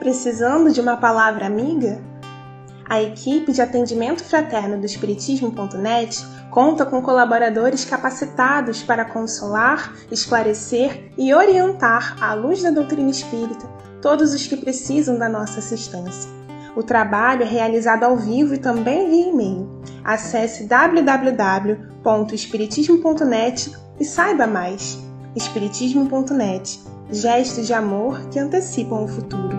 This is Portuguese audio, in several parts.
Precisando de uma palavra amiga? A equipe de atendimento fraterno do Espiritismo.net conta com colaboradores capacitados para consolar, esclarecer e orientar, à luz da doutrina espírita, todos os que precisam da nossa assistência. O trabalho é realizado ao vivo e também via e-mail. Acesse www.espiritismo.net e saiba mais. Espiritismo.net. Gestos de amor que antecipam o futuro.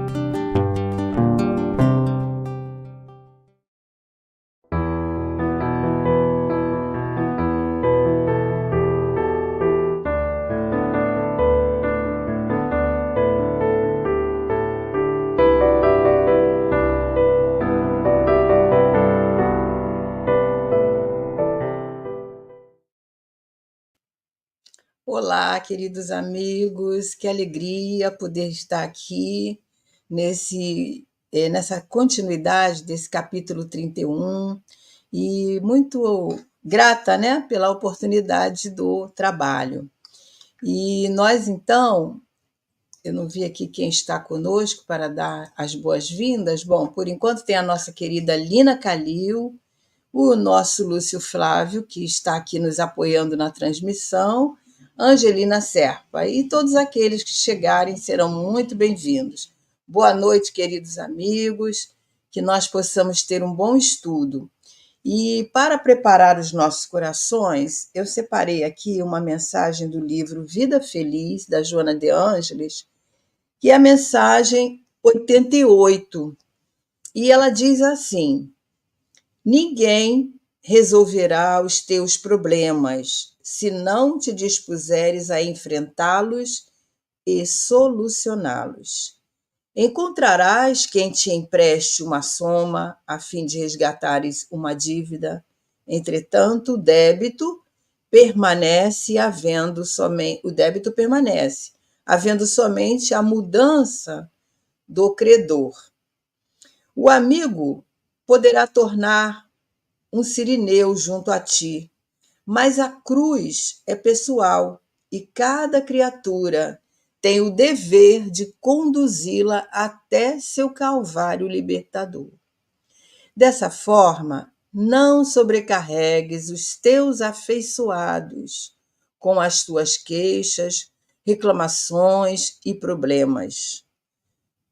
Olá, queridos amigos, que alegria poder estar aqui nessa continuidade desse capítulo 31 e muito grata, né, pela oportunidade do trabalho. E nós, então, eu não vi aqui quem está conosco para dar as boas-vindas. Bom, por enquanto tem a nossa querida Lina Calil, o nosso Lúcio Flávio, que está aqui nos apoiando na transmissão, Angelina Serpa, e todos aqueles que chegarem serão muito bem-vindos. Boa noite, queridos amigos, que nós possamos ter um bom estudo. E para preparar os nossos corações, eu separei aqui uma mensagem do livro Vida Feliz, da Joana de Ângeles, que é a mensagem 88, e ela diz assim: ninguém resolverá os teus problemas se não te dispuseres a enfrentá-los e solucioná-los. Encontrarás quem te empreste uma soma a fim de resgatares uma dívida. Entretanto, o débito permanece, havendo somente a mudança do credor. O amigo poderá tornar um cirineu junto a ti, mas a cruz é pessoal e cada criatura tem o dever de conduzi-la até seu calvário libertador. Dessa forma, não sobrecarregues os teus afeiçoados com as tuas queixas, reclamações e problemas.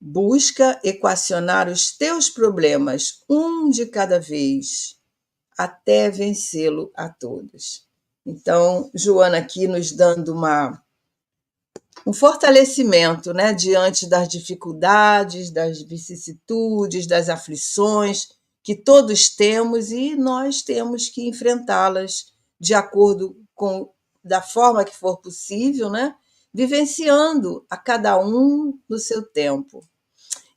Busca equacionar os teus problemas, um de cada vez, até vencê-lo a todos. Então, Joana aqui nos dando um fortalecimento, né, diante das dificuldades, das vicissitudes, das aflições que todos temos, e nós temos que enfrentá-las de acordo com da forma que for possível, né, vivenciando a cada um no seu tempo.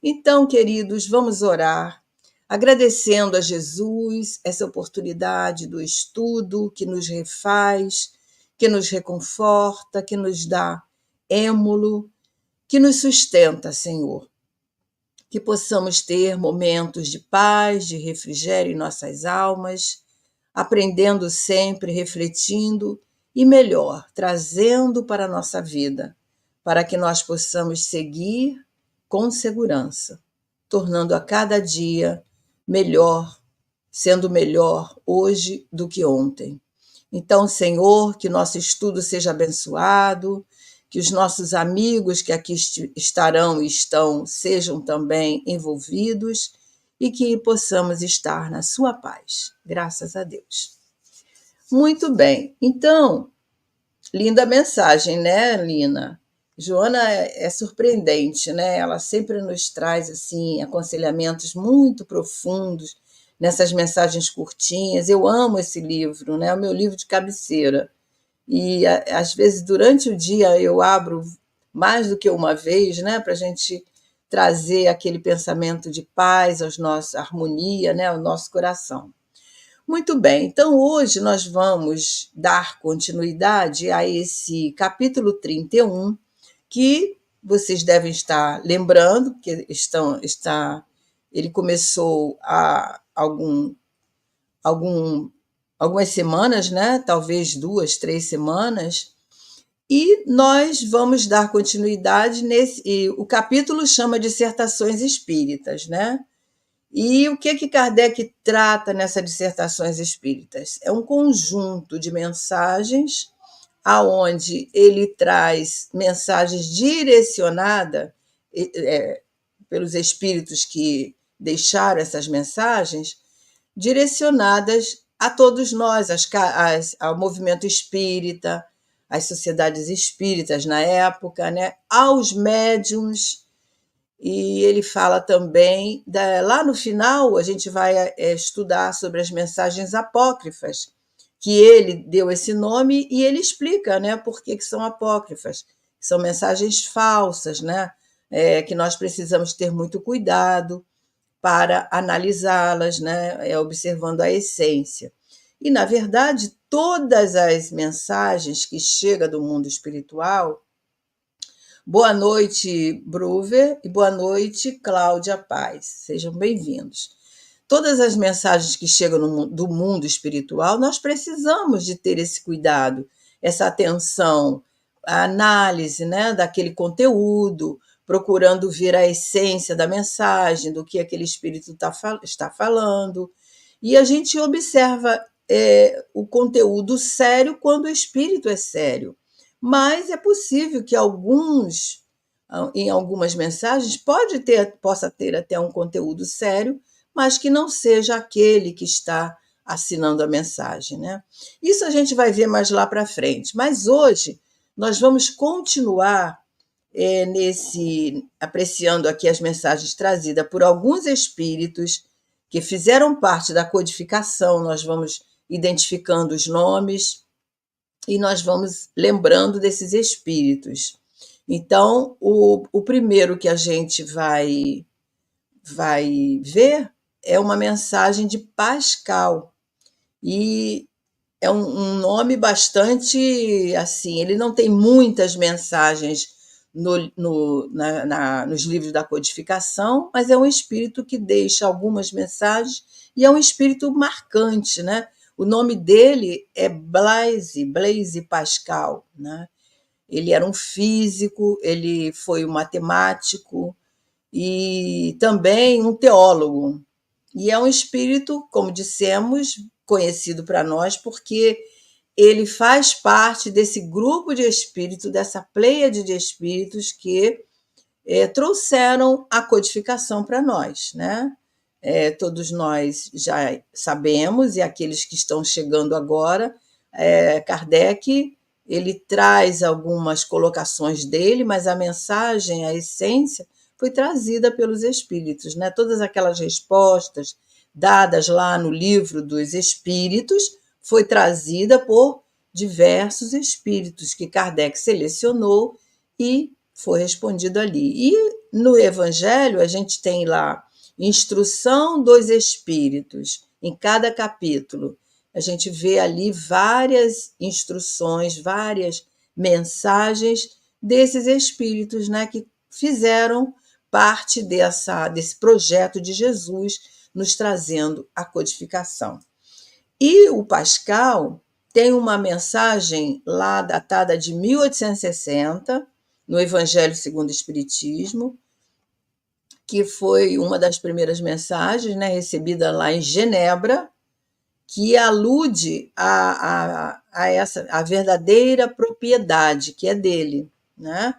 Então, queridos, vamos orar, agradecendo a Jesus essa oportunidade do estudo que nos refaz, que nos reconforta, que nos dá êmulo, que nos sustenta, Senhor. Que possamos ter momentos de paz, de refrigério em nossas almas, aprendendo sempre, refletindo e, melhor, trazendo para a nossa vida, para que nós possamos seguir com segurança, tornando a cada dia melhor, sendo melhor hoje do que ontem. Então, Senhor, que nosso estudo seja abençoado, que os nossos amigos que aqui estarão e estão sejam também envolvidos e que possamos estar na sua paz. Graças a Deus. Muito bem. Então, linda mensagem, né, Lina? Joana é surpreendente, né? Ela sempre nos traz assim aconselhamentos muito profundos nessas mensagens curtinhas. Eu amo esse livro, né? É o meu livro de cabeceira. E às vezes durante o dia eu abro mais do que uma vez, né, para a gente trazer aquele pensamento de paz, harmonia, né, ao nosso coração. Muito bem, então hoje nós vamos dar continuidade a esse capítulo 31, que vocês devem estar lembrando, que ele começou há algumas semanas, né? Talvez 2, 3 semanas, E nós vamos dar continuidade e o capítulo chama Dissertações Espíritas, né? E o que Kardec trata nessas dissertações espíritas? É um conjunto de mensagens aonde ele traz mensagens direcionadas pelos espíritos que deixaram essas mensagens, direcionadas a todos nós, ao movimento espírita, às sociedades espíritas na época, né? Aos médiuns. E ele fala também, lá no final, a gente vai estudar sobre as mensagens apócrifas, que ele deu esse nome e ele explica, né, por que são apócrifas. São mensagens falsas, né, que nós precisamos ter muito cuidado para analisá-las, né, observando a essência. E, na verdade, todas as mensagens que chegam do mundo espiritual. Boa noite, Bruver, e boa noite, Cláudia Paz. Sejam bem-vindos. Todas as mensagens que chegam do mundo espiritual, nós precisamos de ter esse cuidado, essa atenção, a análise, né, daquele conteúdo, procurando ver a essência da mensagem, do que aquele espírito está falando. E a gente observa o conteúdo sério quando o espírito é sério. Mas é possível que em algumas mensagens, possa ter até um conteúdo sério, mas que não seja aquele que está assinando a mensagem, né? Isso a gente vai ver mais lá para frente. Mas hoje nós vamos continuar apreciando aqui as mensagens trazidas por alguns espíritos que fizeram parte da codificação. Nós vamos identificando os nomes e nós vamos lembrando desses espíritos. Então, o primeiro que a gente vai ver é uma mensagem de Pascal. E é um nome bastante assim, ele não tem muitas mensagens nos livros da codificação, mas é um espírito que deixa algumas mensagens e é um espírito marcante, né? O nome dele é Blaise Pascal, né? Ele era um físico, ele foi um matemático e também um teólogo. E é um espírito, como dissemos, conhecido para nós porque ele faz parte desse grupo de espíritos, dessa pleiade de espíritos que trouxeram a codificação para nós, né? Todos nós já sabemos, e aqueles que estão chegando agora, Kardec, ele traz algumas colocações dele, mas a mensagem, a essência, foi trazida pelos espíritos, né? Todas aquelas respostas dadas lá no livro dos espíritos foi trazida por diversos espíritos que Kardec selecionou e foi respondido ali. E no Evangelho a gente tem lá instrução dos espíritos. Em cada capítulo a gente vê ali várias instruções, várias mensagens desses espíritos, né, que fizeram parte desse projeto de Jesus, nos trazendo a codificação. E o Pascal tem uma mensagem lá datada de 1860, no Evangelho segundo o Espiritismo, que foi uma das primeiras mensagens, né, recebida lá em Genebra, que alude a verdadeira propriedade que é dele, né?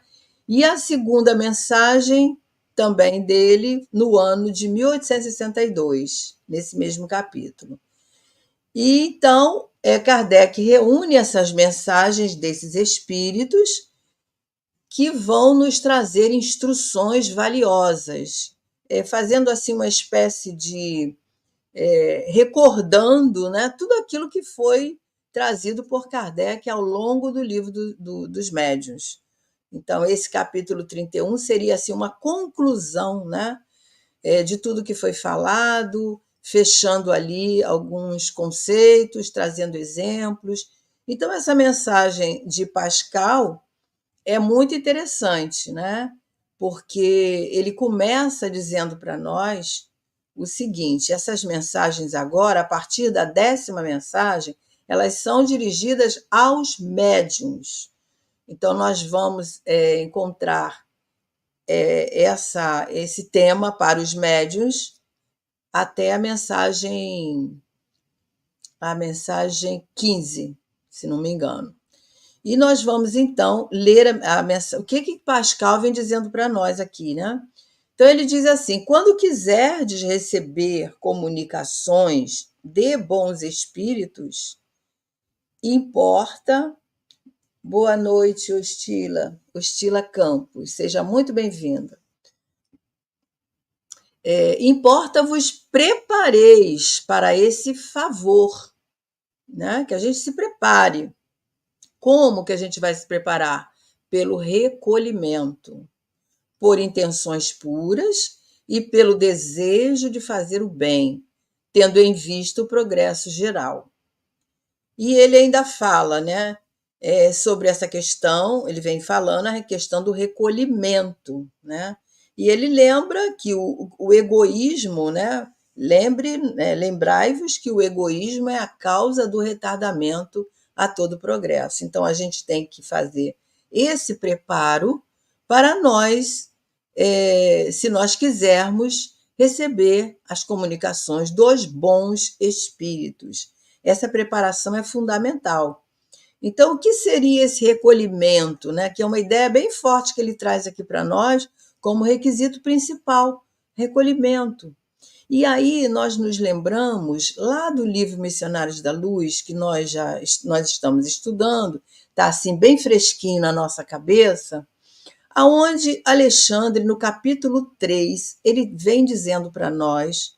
E a segunda mensagem também dele, no ano de 1862, nesse mesmo capítulo. E então, Kardec reúne essas mensagens desses espíritos que vão nos trazer instruções valiosas, fazendo assim uma espécie de recordando, né, tudo aquilo que foi trazido por Kardec ao longo do livro dos médiuns. Então, esse capítulo 31 seria assim, uma conclusão, né, de tudo que foi falado, fechando ali alguns conceitos, trazendo exemplos. Então, essa mensagem de Pascal é muito interessante, né? Porque ele começa dizendo para nós o seguinte: essas mensagens agora, a partir da 10ª mensagem, elas são dirigidas aos médiuns. Então, nós vamos encontrar esse tema para os médiuns até a mensagem 15, se não me engano. E nós vamos, então, ler a mensagem. O que Pascal vem dizendo para nós aqui, né? Então, ele diz assim: quando quiserdes receber comunicações de bons espíritos, importa. Boa noite, Ostila Campos, seja muito bem-vinda. Importa vos prepareis para esse favor, né? Que a gente se prepare. Como que a gente vai se preparar? Pelo recolhimento, por intenções puras e pelo desejo de fazer o bem, tendo em vista o progresso geral. E ele ainda fala, né, sobre essa questão, ele vem falando a questão do recolhimento, né? E ele lembra que o egoísmo, né? Lembrai-vos que o egoísmo é a causa do retardamento a todo progresso. Então, a gente tem que fazer esse preparo para nós, se nós quisermos receber as comunicações dos bons espíritos. Essa preparação é fundamental. Então, o que seria esse recolhimento, né? Que é uma ideia bem forte que ele traz aqui para nós como requisito principal, recolhimento. E aí nós nos lembramos lá do livro Missionários da Luz, que nós estamos estudando, está assim bem fresquinho na nossa cabeça, aonde Alexandre, no capítulo 3, ele vem dizendo para nós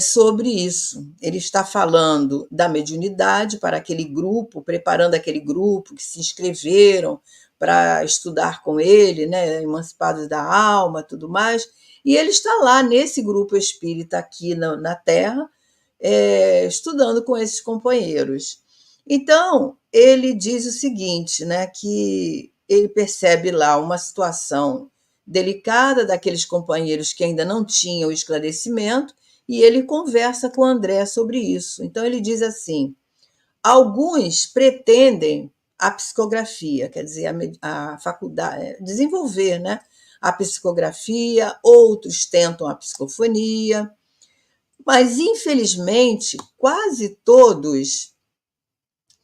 sobre isso. Ele está falando da mediunidade para aquele grupo, preparando aquele grupo que se inscreveram para estudar com ele, né, emancipados da alma, tudo mais. E ele está lá nesse grupo espírita aqui na Terra, estudando com esses companheiros. Então, ele diz o seguinte, né, que ele percebe lá uma situação delicada daqueles companheiros que ainda não tinham o esclarecimento, e ele conversa com André sobre isso. Então, ele diz assim: alguns pretendem a psicografia, quer dizer, a faculdade, desenvolver, né, a psicografia, outros tentam a psicofonia, mas, infelizmente, quase todos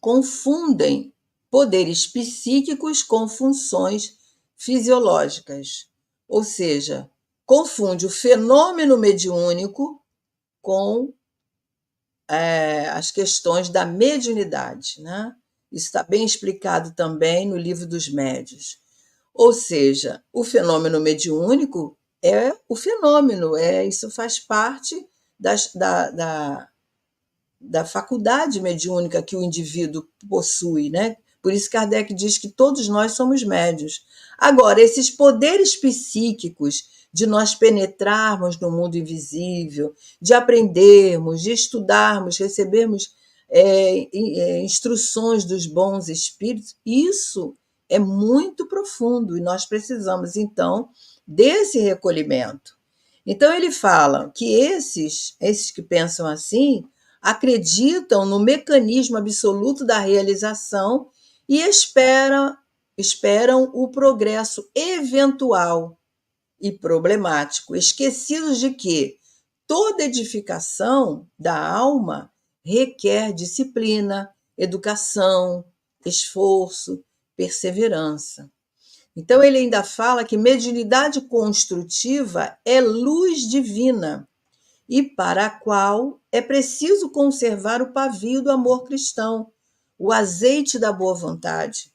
confundem poderes psíquicos com funções fisiológicas, ou seja, confunde o fenômeno mediúnico com as questões da mediunidade, né? Isso está bem explicado também no livro dos médios. Ou seja, o fenômeno mediúnico é o fenômeno, isso faz parte da faculdade mediúnica que o indivíduo possui, né? Por isso Kardec diz que todos nós somos médios. Agora, esses poderes psíquicos de nós penetrarmos no mundo invisível, de aprendermos, de estudarmos, recebermos instruções dos bons espíritos, isso é muito profundo e nós precisamos, então, desse recolhimento. Então, ele fala que esses que pensam assim acreditam no mecanismo absoluto da realização e esperam o progresso eventual e problemático, esquecidos de que toda edificação da alma requer disciplina, educação, esforço, perseverança. Então, ele ainda fala que mediunidade construtiva é luz divina e para a qual é preciso conservar o pavio do amor cristão, o azeite da boa vontade.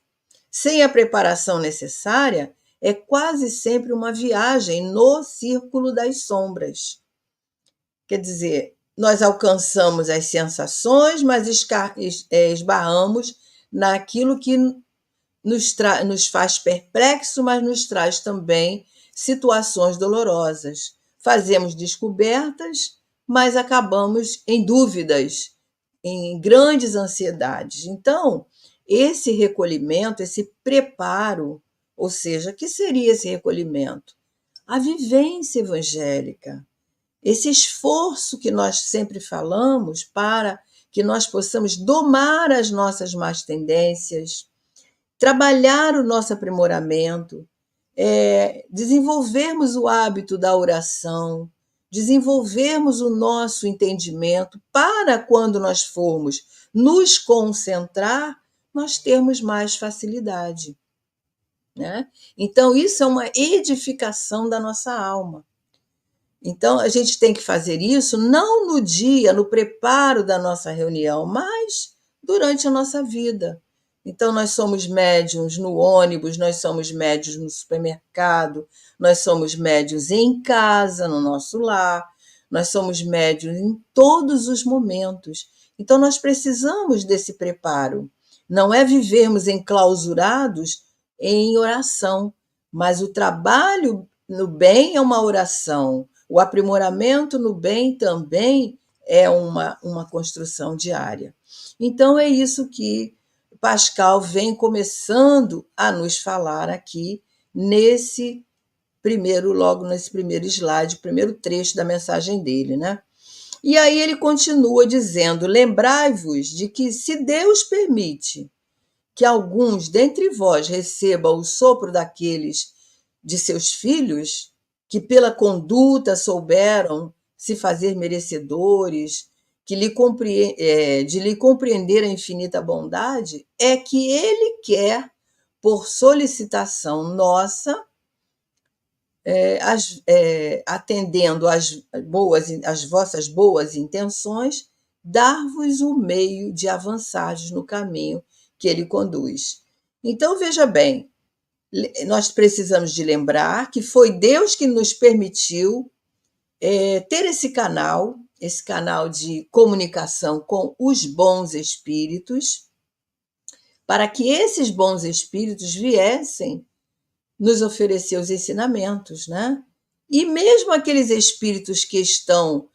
Sem a preparação necessária, é quase sempre uma viagem no círculo das sombras. Quer dizer, nós alcançamos as sensações, mas esbarramos naquilo que nos faz perplexo, mas nos traz também situações dolorosas. Fazemos descobertas, mas acabamos em dúvidas, em grandes ansiedades. Então, esse recolhimento, esse preparo, ou seja, o que seria esse recolhimento? A vivência evangélica, esse esforço que nós sempre falamos para que nós possamos domar as nossas más tendências, trabalhar o nosso aprimoramento, desenvolvermos o hábito da oração, desenvolvermos o nosso entendimento para quando nós formos nos concentrar, nós termos mais facilidade, né? Então, isso é uma edificação da nossa alma. Então, a gente tem que fazer isso não no dia, no preparo da nossa reunião, mas durante a nossa vida. Então, nós somos médiuns no ônibus, nós somos médiuns no supermercado, nós somos médiuns em casa, no nosso lar, nós somos médiuns em todos os momentos. Então, nós precisamos desse preparo. Não é vivermos enclausurados em oração, mas o trabalho no bem é uma oração. O aprimoramento no bem também é uma construção diária. Então, é isso que Pascal vem começando a nos falar aqui logo nesse primeiro slide, primeiro trecho da mensagem dele, né? E aí ele continua dizendo: lembrai-vos de que, se Deus permite que alguns dentre vós recebam o sopro daqueles de seus filhos, que pela conduta souberam se fazer merecedores, de lhe compreender a infinita bondade, é que ele quer, por solicitação nossa, atendendo às vossas boas intenções, dar-vos o meio de avançardes no caminho que ele conduz. Então, veja bem, nós precisamos de lembrar que foi Deus que nos permitiu ter esse canal de comunicação com os bons espíritos, para que esses bons espíritos viessem nos oferecer os ensinamentos, né? E mesmo aqueles espíritos que estão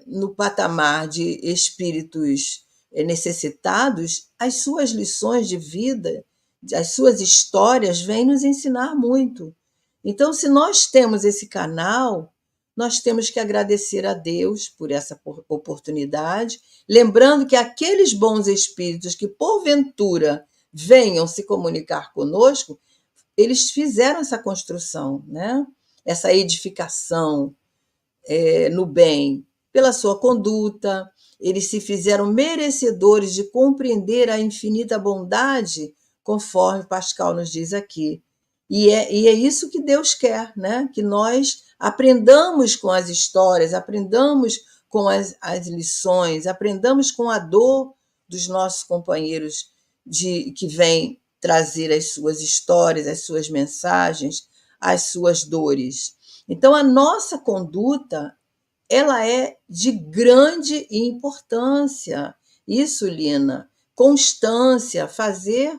no patamar de espíritos necessitados, as suas lições de vida, as suas histórias vêm nos ensinar muito. Então, se nós temos esse canal, nós temos que agradecer a Deus por essa oportunidade, lembrando que aqueles bons espíritos que, porventura, venham se comunicar conosco, eles fizeram essa construção, né? Essa edificação no bem, pela sua conduta, eles se fizeram merecedores de compreender a infinita bondade, conforme Pascal nos diz aqui. E é isso que Deus quer, né? Que nós aprendamos com as histórias, aprendamos com as lições, aprendamos com a dor dos nossos companheiros que vêm trazer as suas histórias, as suas mensagens, as suas dores. Então, a nossa conduta, ela é de grande importância. Isso, Lina, constância, fazer,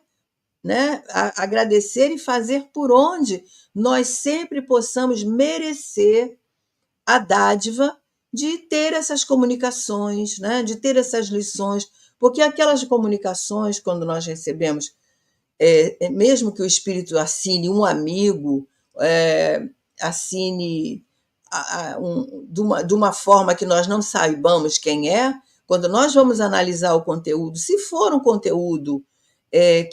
né? Agradecer e fazer por onde nós sempre possamos merecer a dádiva de ter essas comunicações, né? De ter essas lições, porque aquelas comunicações, quando nós recebemos, mesmo que o espírito assine um amigo, assine de uma forma que nós não saibamos quem é, quando nós vamos analisar o conteúdo, se for um conteúdo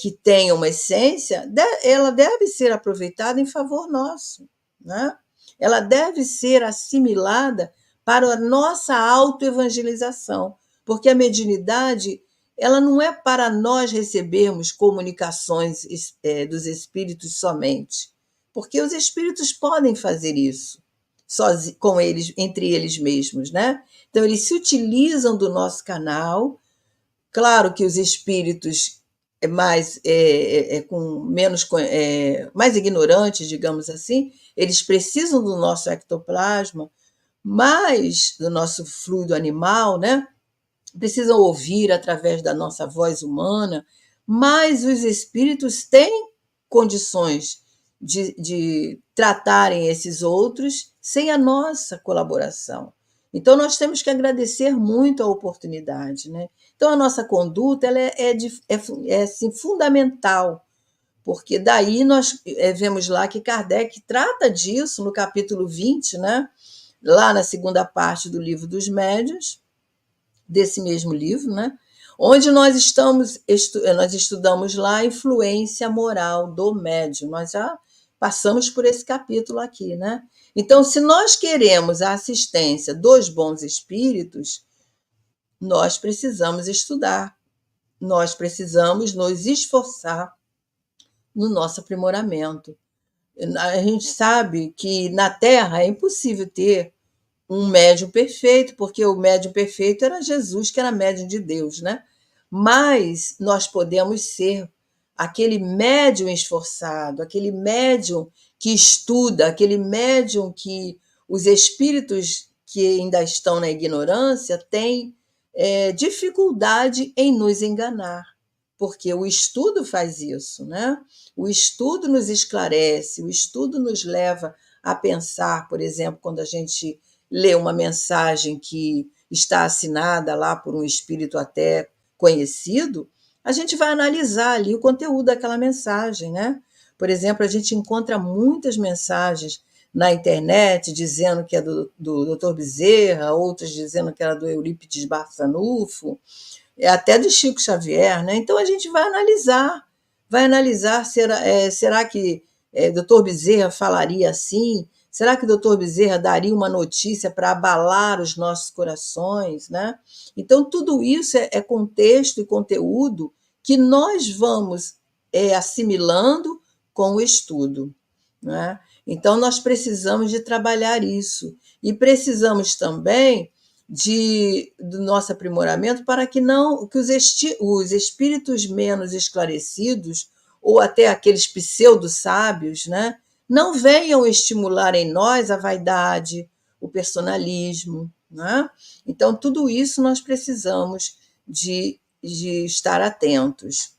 que tenha uma essência, ela deve ser aproveitada em favor nosso, né? Ela deve ser assimilada para a nossa autoevangelização, porque a mediunidade, ela não é para nós recebermos comunicações dos espíritos somente, porque os espíritos podem fazer isso com eles, entre eles mesmos, né? Então, eles se utilizam do nosso canal. Claro que os espíritos mais ignorantes, digamos assim, eles precisam do nosso ectoplasma, mais do nosso fluido animal, né? Precisam ouvir através da nossa voz humana, mas os espíritos têm condições de tratarem esses outros sem a nossa colaboração. Então, nós temos que agradecer muito a oportunidade, né? Então, a nossa conduta ela é assim, fundamental, porque daí nós vemos lá que Kardec trata disso no capítulo 20, né? Lá na segunda parte do Livro dos Médiuns, desse mesmo livro, né? onde nós estudamos lá a influência moral do médium. Nós já passamos por esse capítulo aqui, né? Então, se nós queremos a assistência dos bons espíritos, nós precisamos estudar, nós precisamos nos esforçar no nosso aprimoramento. A gente sabe que na Terra é impossível ter um médium perfeito, porque o médium perfeito era Jesus, que era médium de Deus, né? Mas nós podemos ser aquele médium esforçado, aquele médium que estuda, aquele médium que os espíritos que ainda estão na ignorância têm dificuldade em nos enganar, porque o estudo faz isso, né? O estudo nos esclarece, o estudo nos leva a pensar, por exemplo, quando a gente lê uma mensagem que está assinada lá por um espírito até conhecido, a gente vai analisar ali o conteúdo daquela mensagem, né? Por exemplo, a gente encontra muitas mensagens na internet dizendo que é do Dr. Bezerra, outras dizendo que era do Eurípides Barçanufo, até do Chico Xavier, né? Então a gente vai analisar será que Dr. Bezerra falaria assim? Será que o Dr. Bezerra daria uma notícia para abalar os nossos corações, né? Então tudo isso é contexto e conteúdo que nós vamos assimilando com o estudo, né? Então nós precisamos de trabalhar isso e precisamos também do nosso aprimoramento para que os espíritos menos esclarecidos ou até aqueles pseudo-sábios, né, não venham estimular em nós a vaidade, o personalismo, né? Então, tudo isso nós precisamos de estar atentos.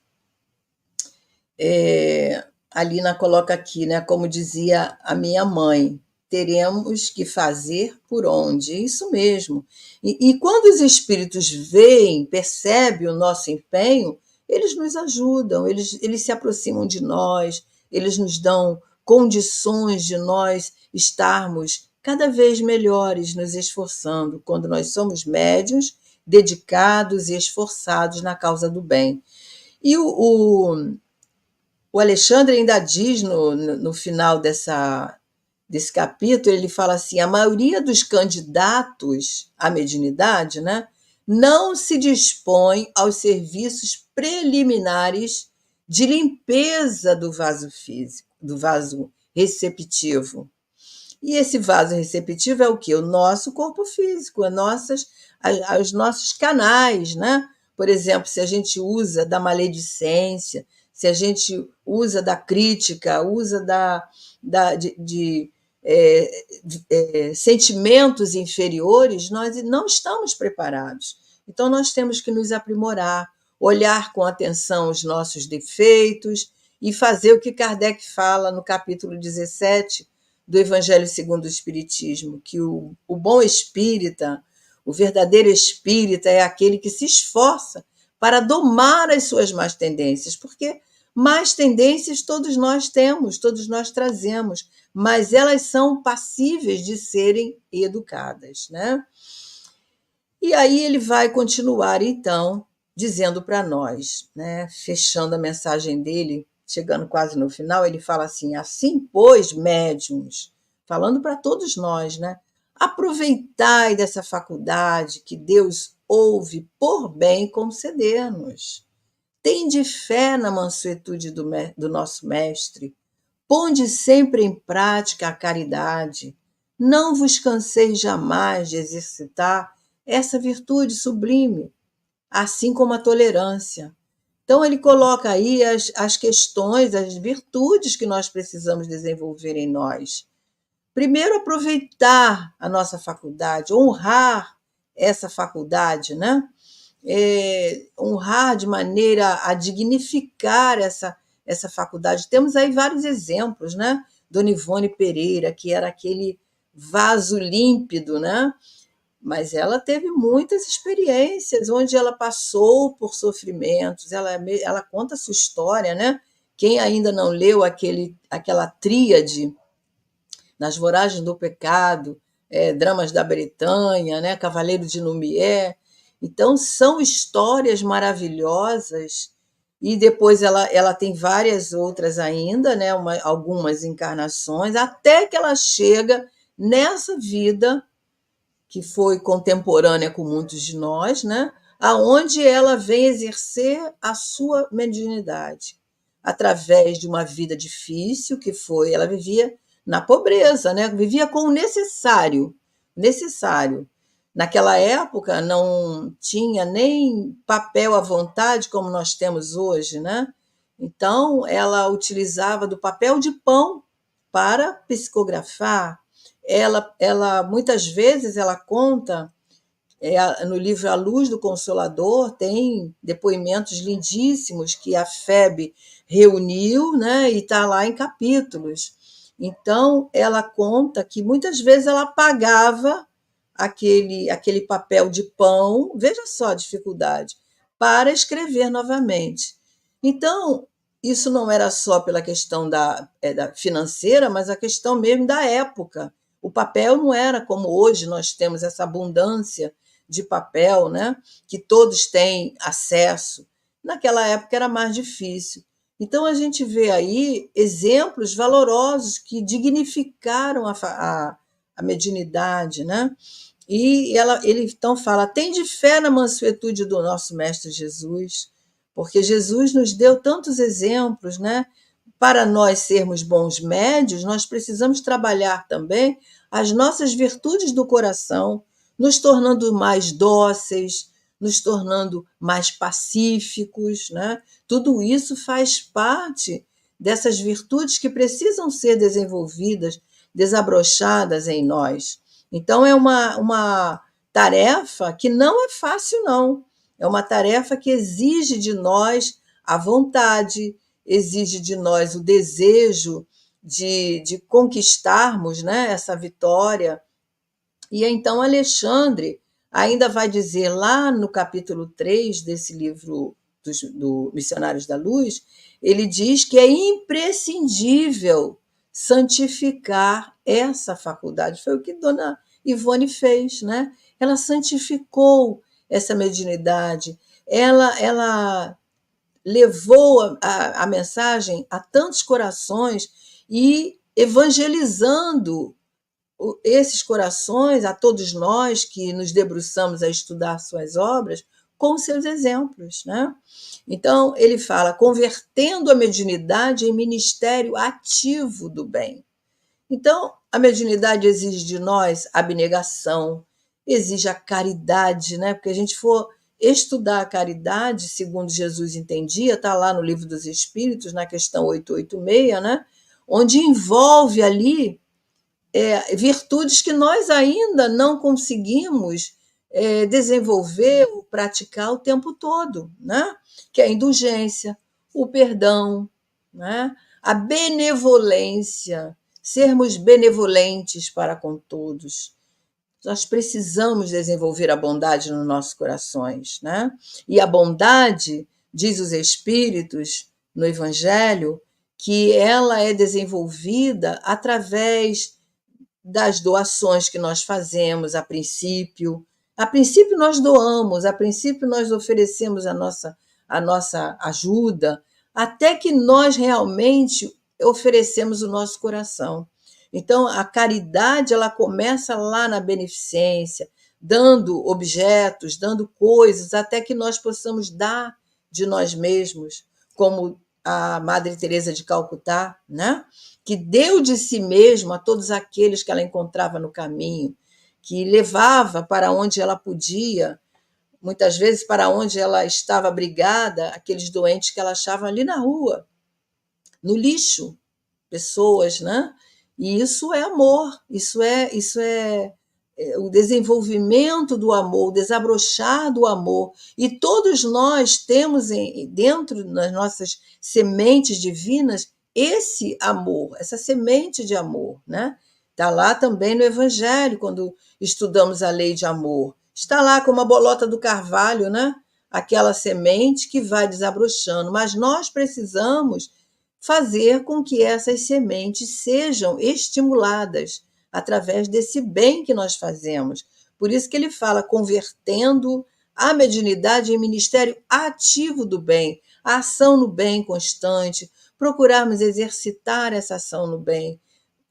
A Lina coloca aqui, né, como dizia a minha mãe, teremos que fazer por onde. Isso mesmo. E quando os espíritos veem, percebem o nosso empenho, eles nos ajudam, eles se aproximam de nós, eles nos dão condições de nós estarmos cada vez melhores, nos esforçando, quando nós somos médiuns, dedicados e esforçados na causa do bem. E o Alexandre ainda diz no final desse capítulo, ele fala assim, a maioria dos candidatos à mediunidade, né, não se dispõe aos serviços preliminares de limpeza do vaso físico, do vaso receptivo. E esse vaso receptivo é o quê? O nosso corpo físico, os nossos canais, né? Por exemplo, se a gente usa da maledicência, se a gente usa da crítica, usa de sentimentos inferiores, nós não estamos preparados. Então, nós temos que nos aprimorar, olhar com atenção os nossos defeitos e fazer o que Kardec fala no capítulo 17 do Evangelho segundo o Espiritismo, que o bom espírita, o verdadeiro espírita é aquele que se esforça para domar as suas más tendências, porque más tendências todos nós temos, todos nós trazemos, mas elas são passíveis de serem educadas, né? E aí ele vai continuar, então, dizendo para nós, né, fechando a mensagem dele, chegando quase no final, ele fala assim, assim, pois, médiuns, falando para todos nós, né, aproveitai dessa faculdade que Deus ouve por bem conceder-nos. Tende fé na mansuetude do nosso Mestre, ponde sempre em prática a caridade, não vos canseis jamais de exercitar essa virtude sublime, assim como a tolerância. Então, ele coloca aí as questões, as virtudes que nós precisamos desenvolver em nós. Primeiro, aproveitar a nossa faculdade, honrar essa faculdade, né? Honrar de maneira a dignificar essa faculdade. Temos aí vários exemplos, né? Dona Ivone Pereira, que era aquele vaso límpido, né? Mas ela teve muitas experiências onde ela passou por sofrimentos, ela conta a sua história, né? Quem ainda não leu aquela tríade, Nas Voragens do Pecado, Dramas da Bretanha, né? Cavaleiro de Lumière, Então, são histórias maravilhosas, e depois ela tem várias outras ainda, né? Algumas encarnações, até que ela chega nessa vida que foi contemporânea com muitos de nós, né? Aonde ela vem exercer a sua mediunidade através de uma vida difícil que foi, ela vivia na pobreza, né? Vivia com o necessário, necessário. Naquela época não tinha nem papel à vontade como nós temos hoje, né? Então ela utilizava do papel de pão para psicografar. Ela muitas vezes ela conta no livro A Luz do Consolador, tem depoimentos lindíssimos que a FEB reuniu, né, e está lá em capítulos. Então, ela conta que muitas vezes ela pagava aquele papel de pão, veja só a dificuldade, para escrever novamente. Então, isso não era só pela questão da financeira, mas a questão mesmo da época. O papel não era como hoje, nós temos essa abundância de papel, né, que todos têm acesso. Naquela época era mais difícil. Então, a gente vê aí exemplos valorosos que dignificaram a mediunidade, né? E ele então fala: tende fé na mansuetude do nosso Mestre Jesus, porque Jesus nos deu tantos exemplos, né? Para nós sermos bons médios, nós precisamos trabalhar também as nossas virtudes do coração, nos tornando mais dóceis, nos tornando mais pacíficos, né? Tudo isso faz parte dessas virtudes que precisam ser desenvolvidas, desabrochadas em nós. Então, é uma tarefa que não é fácil, não. É uma tarefa que exige de nós a vontade, exige de nós o desejo de conquistarmos, né, essa vitória. E então Alexandre ainda vai dizer lá no capítulo 3 desse livro do Missionários da Luz, ele diz que é imprescindível santificar essa faculdade. Foi o que Dona Ivone fez, né? Ela santificou essa mediunidade, ela levou a mensagem a tantos corações e evangelizando esses corações, a todos nós que nos debruçamos a estudar suas obras, com seus exemplos, né? Então, ele fala, convertendo a mediunidade em ministério ativo do bem. Então, a mediunidade exige de nós abnegação, exige a caridade, né? Porque a gente for estudar a caridade, segundo Jesus entendia, está lá no Livro dos Espíritos, na questão 886, né? Onde envolve ali virtudes que nós ainda não conseguimos desenvolver ou praticar o tempo todo, né? Que é a indulgência, o perdão, né? A benevolência, sermos benevolentes para com todos. Nós precisamos desenvolver a bondade nos nossos corações, né? E a bondade, diz os Espíritos no Evangelho, que ela é desenvolvida através das doações que nós fazemos a princípio. A princípio nós doamos, a princípio nós oferecemos a nossa ajuda, até que nós realmente oferecemos o nosso coração. Então, a caridade ela começa lá na beneficência, dando objetos, dando coisas, até que nós possamos dar de nós mesmos, como a Madre Teresa de Calcutá, né? Que deu de si mesma a todos aqueles que ela encontrava no caminho, que levava para onde ela podia, muitas vezes para onde ela estava abrigada, aqueles doentes que ela achava ali na rua, no lixo, pessoas, né? E isso é amor, isso é o desenvolvimento do amor, o desabrochar do amor. E todos nós temos dentro das nossas sementes divinas esse amor, essa semente de amor, né? Está lá também no Evangelho, quando estudamos a lei de amor. Está lá como a bolota do carvalho, né? Aquela semente que vai desabrochando. Mas nós precisamos fazer com que essas sementes sejam estimuladas através desse bem que nós fazemos. Por isso que ele fala convertendo A mediunidade é ministério ativo do bem, a ação no bem constante, procurarmos exercitar essa ação no bem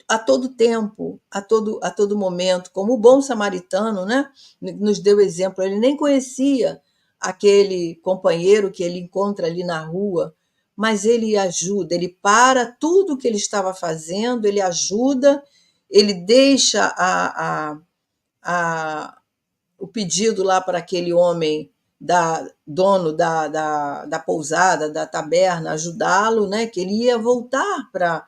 a todo tempo, a todo momento, como o bom samaritano, né, nos deu exemplo. Ele nem conhecia aquele companheiro que ele encontra ali na rua, mas ele ajuda, ele para tudo o que ele estava fazendo, ele ajuda, ele deixa o pedido lá para aquele homem dono da pousada, da taberna, ajudá-lo, né, que ele ia voltar para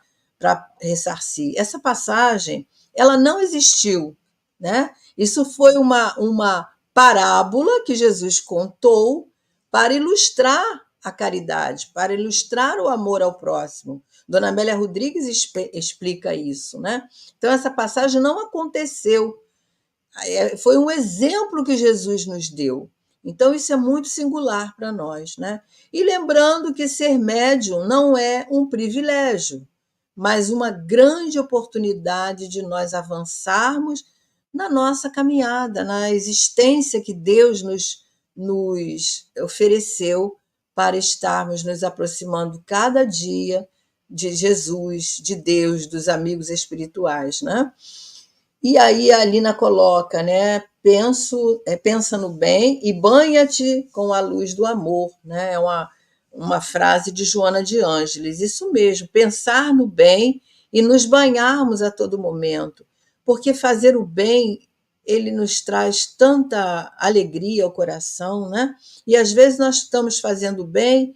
ressarcir. Essa passagem, ela não existiu, né? Isso foi uma parábola que Jesus contou para ilustrar a caridade, para ilustrar o amor ao próximo. Dona Amélia Rodrigues explica isso, né? Então, essa passagem não aconteceu. Foi um exemplo que Jesus nos deu. Então, isso é muito singular para nós, né? E lembrando que ser médium não é um privilégio, mas uma grande oportunidade de nós avançarmos na nossa caminhada, na existência que Deus nos ofereceu para estarmos nos aproximando cada dia de Jesus, de Deus, dos amigos espirituais, né? E aí a Alina coloca, né? Pensa no bem e banha-te com a luz do amor, né? É uma frase de Joana de Ângeles. Isso mesmo, pensar no bem e nos banharmos a todo momento, porque fazer o bem ele nos traz tanta alegria ao coração, né? E às vezes nós estamos fazendo bem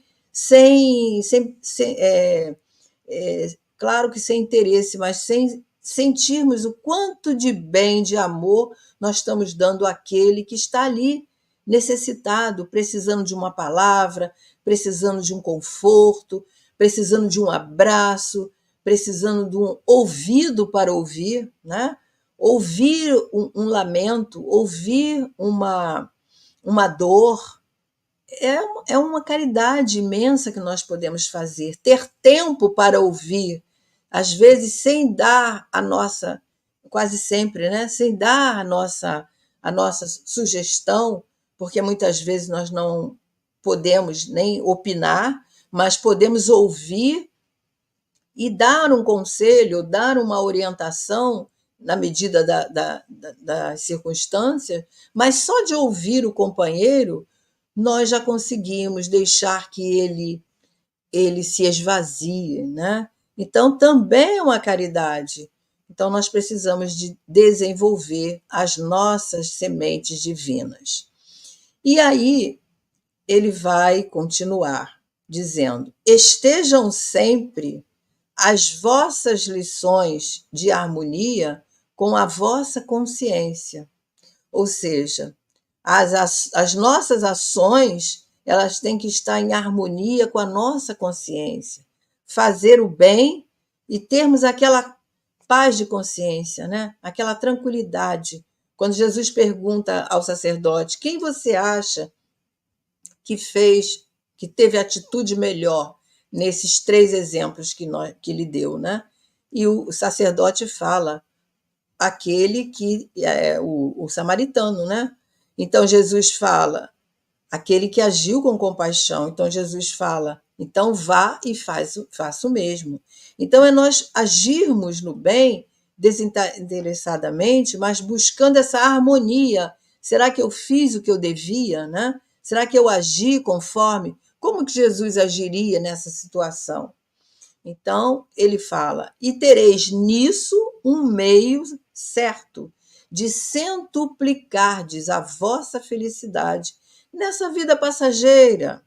claro que sem interesse, mas sem sentirmos o quanto de bem, de amor nós estamos dando àquele que está ali necessitado, precisando de uma palavra, precisando de um conforto, precisando de um abraço, precisando de um ouvido para ouvir, né? Ouvir um lamento, ouvir uma dor, é uma caridade imensa que nós podemos fazer. Ter tempo para ouvir, às vezes sem dar a nossa, quase sempre, né? Sem dar a nossa sugestão, porque muitas vezes nós não podemos nem opinar, mas podemos ouvir e dar um conselho, dar uma orientação na medida das circunstâncias, mas só de ouvir o companheiro, nós já conseguimos deixar que ele se esvazie, né? Então, também é uma caridade. Então, nós precisamos de desenvolver as nossas sementes divinas. E aí, ele vai continuar dizendo: estejam sempre as vossas lições de harmonia com a vossa consciência. Ou seja, as nossas ações elas têm que estar em harmonia com a nossa consciência. Fazer o bem e termos aquela paz de consciência, né? Aquela tranquilidade. Quando Jesus pergunta ao sacerdote: quem você acha que teve atitude melhor nesses 3 exemplos que lhe deu, né? E o sacerdote fala: aquele que é o samaritano, né? Então Jesus fala: aquele que agiu com compaixão. Então Jesus fala: então vá e faça o mesmo. Então é nós agirmos no bem desinteressadamente, mas buscando essa harmonia. Será que eu fiz o que eu devia, né? Será que eu agi conforme? Como que Jesus agiria nessa situação? Então, ele fala: e tereis nisso um meio certo de centuplicardes a vossa felicidade nessa vida passageira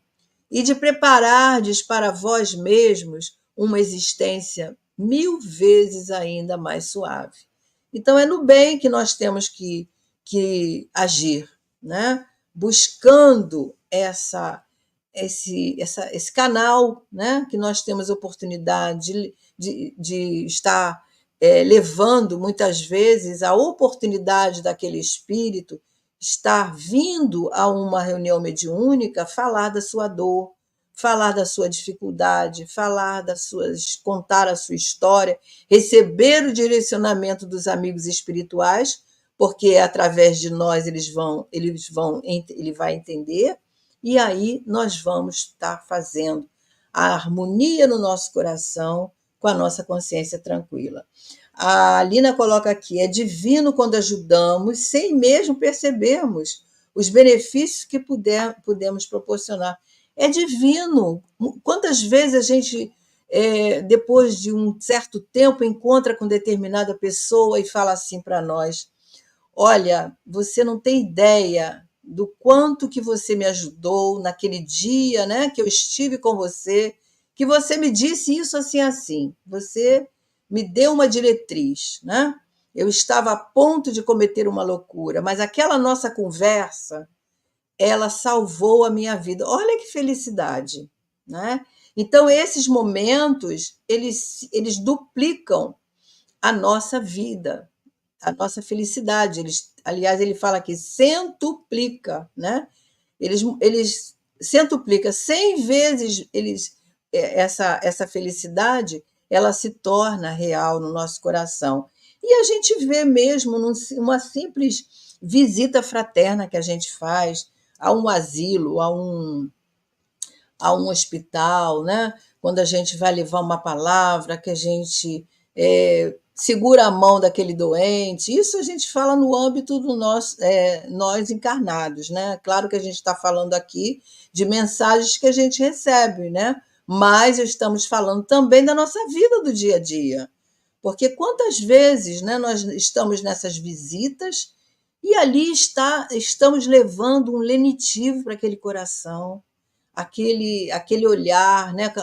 e de preparardes para vós mesmos uma existência 1000 vezes ainda mais suave. Então, é no bem que nós temos que agir, né? Buscando esse canal, né, que nós temos oportunidade de estar levando muitas vezes a oportunidade daquele espírito estar vindo a uma reunião mediúnica falar da sua dor, falar da sua dificuldade, contar a sua história, receber o direcionamento dos amigos espirituais, porque através de nós ele vai entender, e aí nós vamos estar fazendo a harmonia no nosso coração com a nossa consciência tranquila. A Lina coloca aqui: é divino quando ajudamos sem mesmo percebermos os benefícios que podemos proporcionar. É divino. Quantas vezes a gente, depois de um certo tempo, encontra com determinada pessoa e fala assim para nós: olha, você não tem ideia do quanto que você me ajudou naquele dia, né, que eu estive com você, que você me disse isso assim assim. Você me deu uma diretriz, né? Eu estava a ponto de cometer uma loucura, mas aquela nossa conversa, ela salvou a minha vida. Olha que felicidade, né? Então esses momentos, eles duplicam a nossa vida, a nossa felicidade. Aliás, ele fala aqui, centuplica, né? Eles centuplica 100 vezes, essa felicidade, ela se torna real no nosso coração. E a gente vê mesmo uma simples visita fraterna que a gente faz a um asilo, a um hospital, né? Quando a gente vai levar uma palavra, que a gente segura a mão daquele doente. Isso a gente fala no âmbito do nós encarnados, né? Claro que a gente está falando aqui de mensagens que a gente recebe, né? Mas estamos falando também da nossa vida do dia a dia. Porque quantas vezes, né, nós estamos nessas visitas e ali estamos levando um lenitivo para aquele coração, aquele olhar, né,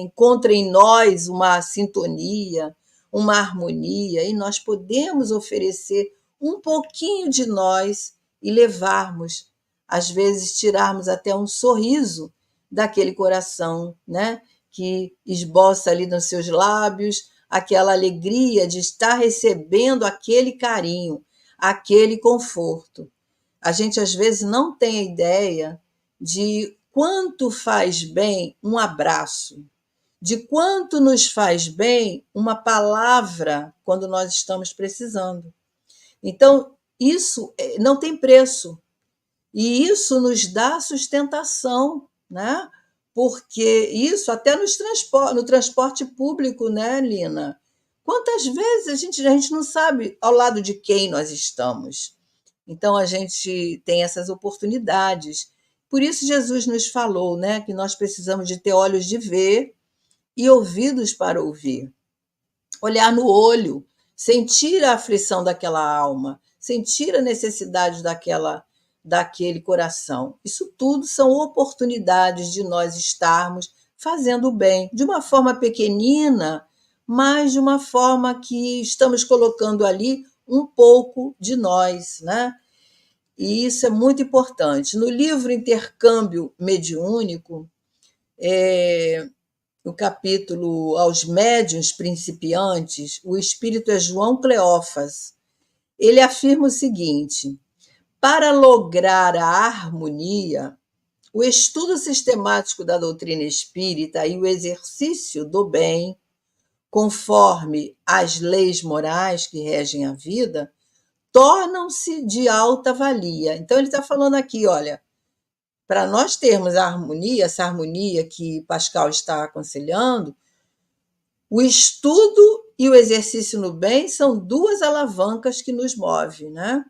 encontra em nós uma sintonia, uma harmonia, e nós podemos oferecer um pouquinho de nós e levarmos, às vezes tirarmos até um sorriso daquele coração, né, que esboça ali nos seus lábios aquela alegria de estar recebendo aquele carinho, aquele conforto. A gente às vezes não tem a ideia de quanto faz bem um abraço, de quanto nos faz bem uma palavra quando nós estamos precisando. Então, isso não tem preço. E isso nos dá sustentação, né? Porque isso até no transporte público, né, Lina? Quantas vezes a gente não sabe ao lado de quem nós estamos. Então, a gente tem essas oportunidades. Por isso, Jesus nos falou, né, que nós precisamos de ter olhos de ver e ouvidos para ouvir. Olhar no olho, sentir a aflição daquela alma, sentir a necessidade daquele coração. Isso tudo são oportunidades de nós estarmos fazendo o bem, de uma forma pequenina, mas de uma forma que estamos colocando ali um pouco de nós, né? E isso é muito importante. No livro Intercâmbio Mediúnico, no capítulo Aos Médiuns Principiantes, o espírito é João Cleófas. Ele afirma o seguinte: para lograr a harmonia, o estudo sistemático da doutrina espírita e o exercício do bem, conforme as leis morais que regem a vida, tornam-se de alta valia. Então, ele está falando aqui, olha, para nós termos a harmonia, essa harmonia que Pascal está aconselhando, o estudo e o exercício no bem são duas alavancas que nos movem, né?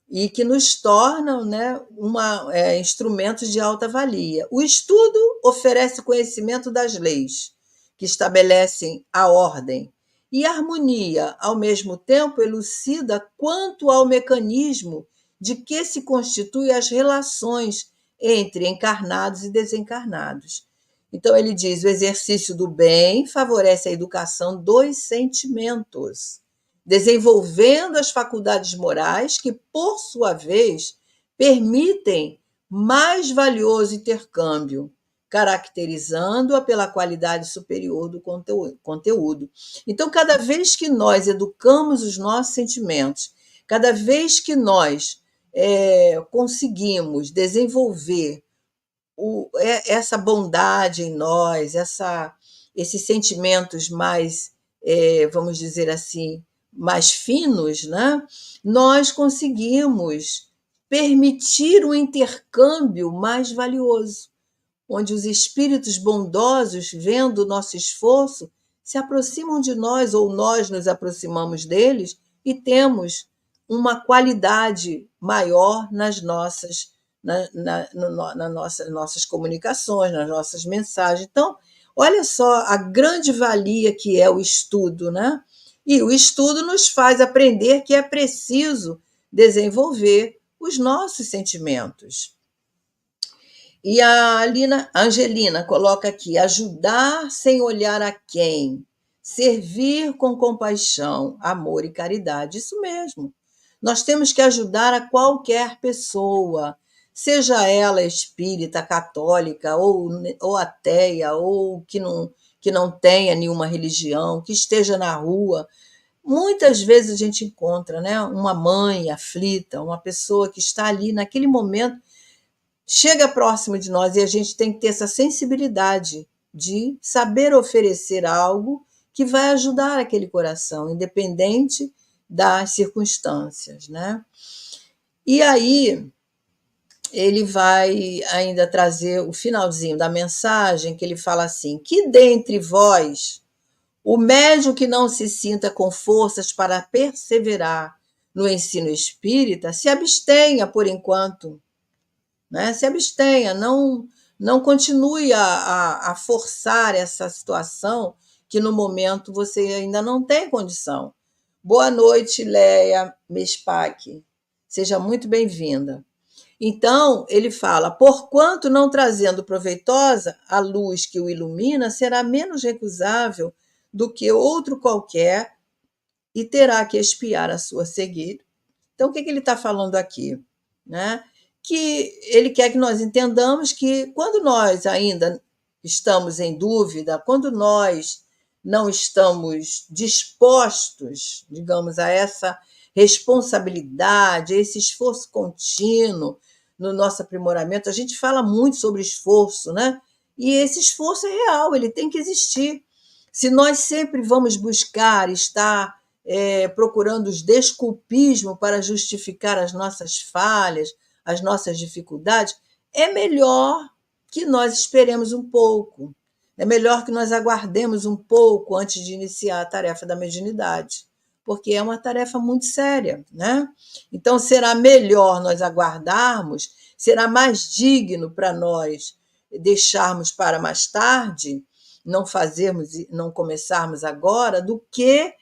E que nos tornam, né, instrumentos de alta valia. O estudo oferece conhecimento das leis, que estabelecem a ordem, e a harmonia, ao mesmo tempo, elucida quanto ao mecanismo de que se constituem as relações entre encarnados e desencarnados. Então, ele diz: o exercício do bem favorece a educação dos sentimentos, desenvolvendo as faculdades morais que, por sua vez, permitem mais valioso intercâmbio, caracterizando-a pela qualidade superior do conteúdo. Então, cada vez que nós educamos os nossos sentimentos, cada vez que nós conseguimos desenvolver essa bondade em nós, esses sentimentos mais, vamos dizer assim, mais finos, né, nós conseguimos permitir um intercâmbio mais valioso, onde os espíritos bondosos, vendo o nosso esforço, se aproximam de nós ou nós nos aproximamos deles e temos uma qualidade maior nas nossas, nossas comunicações, nas nossas mensagens. Então, olha só a grande valia que é o estudo, né? E o estudo nos faz aprender que é preciso desenvolver os nossos sentimentos. E a Angelina coloca aqui: ajudar sem olhar a quem, servir com compaixão, amor e caridade. Isso mesmo. Nós temos que ajudar a qualquer pessoa, seja ela espírita, católica, ou ateia, ou que não tenha nenhuma religião, que esteja na rua. Muitas vezes a gente encontra, né, uma mãe aflita, uma pessoa que está ali naquele momento, chega próximo de nós, e a gente tem que ter essa sensibilidade de saber oferecer algo que vai ajudar aquele coração, independente das circunstâncias, né? E aí ele vai ainda trazer o finalzinho da mensagem, que ele fala assim: que dentre vós o médium que não se sinta com forças para perseverar no ensino espírita se abstenha por enquanto, né? Se abstenha, não continue a forçar essa situação que no momento você ainda não tem condição. Boa noite, Leia Mespac. Seja muito bem-vinda. Então, ele fala: porquanto não trazendo proveitosa a luz que o ilumina, será menos recusável do que outro qualquer e terá que expiar a sua cegueira. Então, o que ele está falando aqui? Né? Que ele quer que nós entendamos que quando nós ainda estamos em dúvida, quando nós não estamos dispostos, digamos, a essa responsabilidade, a esse esforço contínuo no nosso aprimoramento, a gente fala muito sobre esforço, né? E esse esforço é real, ele tem que existir. Se nós sempre vamos buscar estar procurando os desculpismos para justificar as nossas falhas, as nossas dificuldades, é melhor que nós esperemos um pouco. É melhor que nós aguardemos um pouco antes de iniciar a tarefa da mediunidade, porque é uma tarefa muito séria, né? Então, será melhor nós aguardarmos, será mais digno para nós deixarmos para mais tarde, não começarmos agora, do que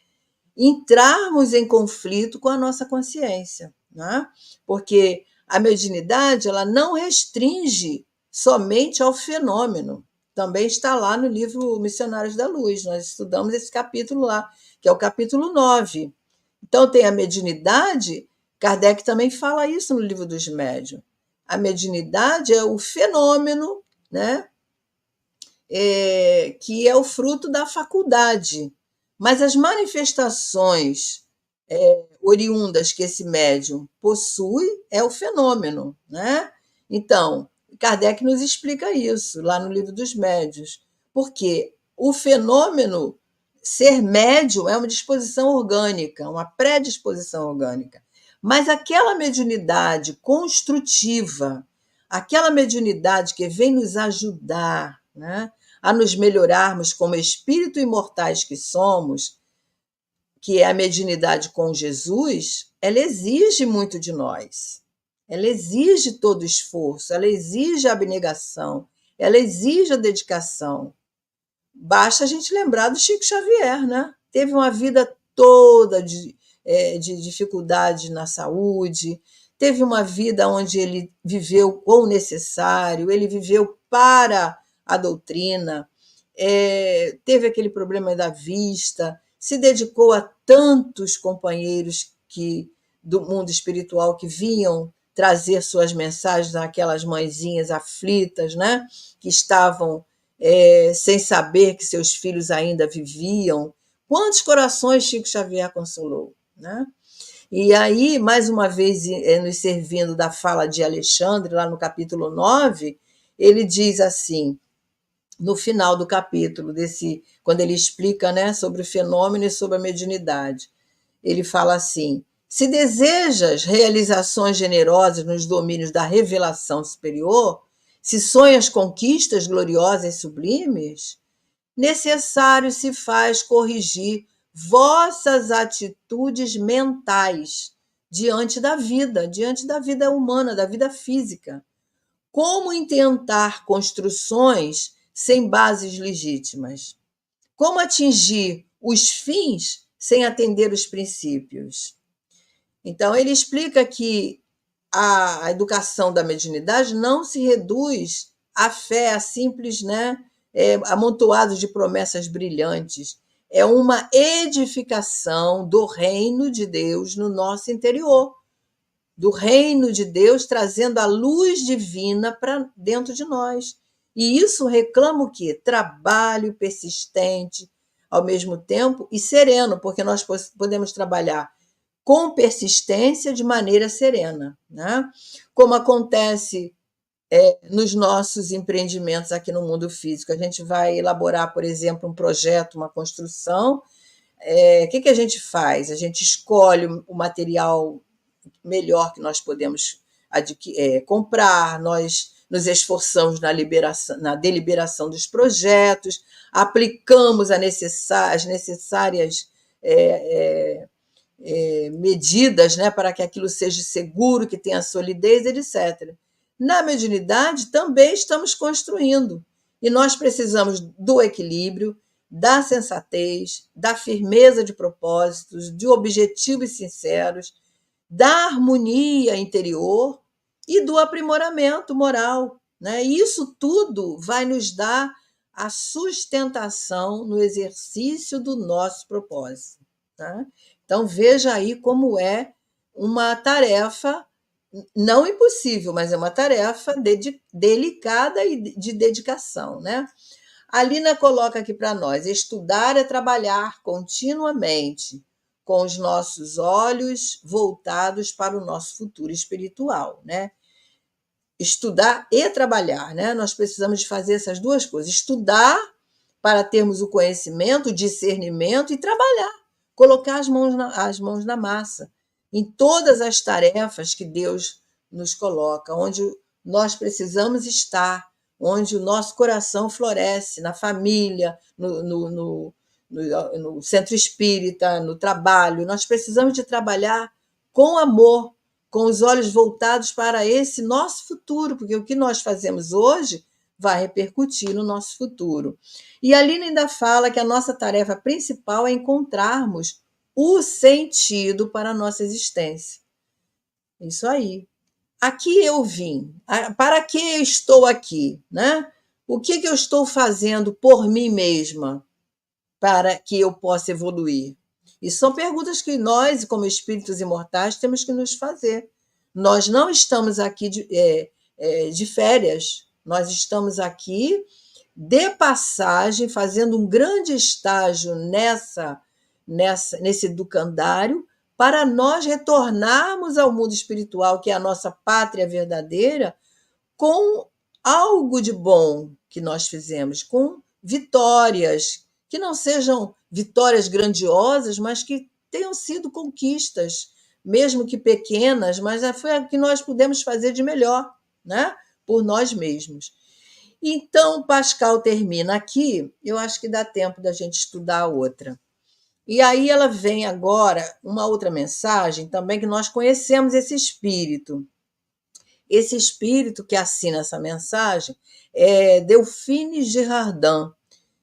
entrarmos em conflito com a nossa consciência, né? Porque a mediunidade, ela não restringe somente ao fenômeno. Também está lá no livro Missionários da Luz, nós estudamos esse capítulo lá, que é o capítulo 9. Então, tem a mediunidade, Kardec também fala isso no livro dos Médiuns. A mediunidade é o fenômeno, né, que é o fruto da faculdade. Mas as manifestações oriundas que esse médium possui é o fenômeno, né? Então, Kardec nos explica isso lá no livro dos Médiuns, porque o fenômeno, ser médium, é uma disposição orgânica, uma predisposição orgânica. Mas aquela mediunidade construtiva, aquela mediunidade que vem nos ajudar, né, a nos melhorarmos como espírito imortais que somos, que é a mediunidade com Jesus, ela exige muito de nós. Ela exige todo o esforço, ela exige a abnegação, ela exige a dedicação. Basta a gente lembrar do Chico Xavier, né? Teve uma vida toda de dificuldade na saúde, teve uma vida onde ele viveu o necessário, ele viveu para a doutrina, teve aquele problema da vista, se dedicou a tantos companheiros do mundo espiritual que vinham trazer suas mensagens àquelas mãezinhas aflitas, né, que estavam sem saber que seus filhos ainda viviam. Quantos corações Chico Xavier consolou, né? E aí, mais uma vez, nos servindo da fala de Alexandre, lá no capítulo 9, ele diz assim, no final do capítulo, quando ele explica, né, sobre o fenômeno e sobre a mediunidade. Ele fala assim: se desejas realizações generosas nos domínios da revelação superior, se sonhas conquistas gloriosas e sublimes, necessário se faz corrigir vossas atitudes mentais diante da vida humana, da vida física. Como intentar construções sem bases legítimas? Como atingir os fins sem atender os princípios? Então, ele explica que a educação da mediunidade não se reduz à fé, a simples, amontoados de promessas brilhantes. É uma edificação do reino de Deus no nosso interior, do reino de Deus trazendo a luz divina para dentro de nós. E isso reclama o quê? Trabalho persistente, ao mesmo tempo, e sereno, porque nós podemos trabalhar com persistência de maneira serena, né? Como acontece nos nossos empreendimentos aqui no mundo físico. A gente vai elaborar, por exemplo, um projeto, uma construção. O que a gente faz? A gente escolhe o material melhor que nós podemos comprar, nós nos esforçamos na deliberação dos projetos, aplicamos as necessárias medidas, né, para que aquilo seja seguro, que tenha solidez, etc. Na mediunidade também estamos construindo, e nós precisamos do equilíbrio, da sensatez, da firmeza de propósitos, de objetivos sinceros, da harmonia interior e do aprimoramento moral, né? E isso tudo vai nos dar a sustentação no exercício do nosso propósito, tá? Então, veja aí como é uma tarefa não impossível, mas é uma tarefa delicada e de dedicação, né? A Lina coloca aqui para nós: estudar é trabalhar continuamente, com os nossos olhos voltados para o nosso futuro espiritual, né? Estudar e trabalhar, né? Nós precisamos de fazer essas duas coisas: estudar para termos o conhecimento, o discernimento, e trabalhar, colocar as mãos na massa, em todas as tarefas que Deus nos coloca, onde nós precisamos estar, onde o nosso coração floresce, na família, no centro espírita, no trabalho. Nós precisamos de trabalhar com amor, com os olhos voltados para esse nosso futuro, porque o que nós fazemos hoje vai repercutir no nosso futuro. E a Lina ainda fala que a nossa tarefa principal é encontrarmos o sentido para a nossa existência. Isso aí. Aqui eu vim. Para que eu estou aqui, né? O que eu estou fazendo por mim mesma para que eu possa evoluir? E são perguntas que nós, como espíritos imortais, temos que nos fazer. Nós não estamos aqui de férias, nós estamos aqui de passagem, fazendo um grande estágio nesse educandário, para nós retornarmos ao mundo espiritual, que é a nossa pátria verdadeira, com algo de bom que nós fizemos, com vitórias, que não sejam vitórias grandiosas, mas que tenham sido conquistas, mesmo que pequenas, mas foi o que nós pudemos fazer de melhor, né? Por nós mesmos. Então, Pascal termina aqui, eu acho que dá tempo da gente estudar a outra. E aí ela vem agora uma outra mensagem também, que nós conhecemos esse espírito. Esse espírito que assina essa mensagem é Delphine Girardin.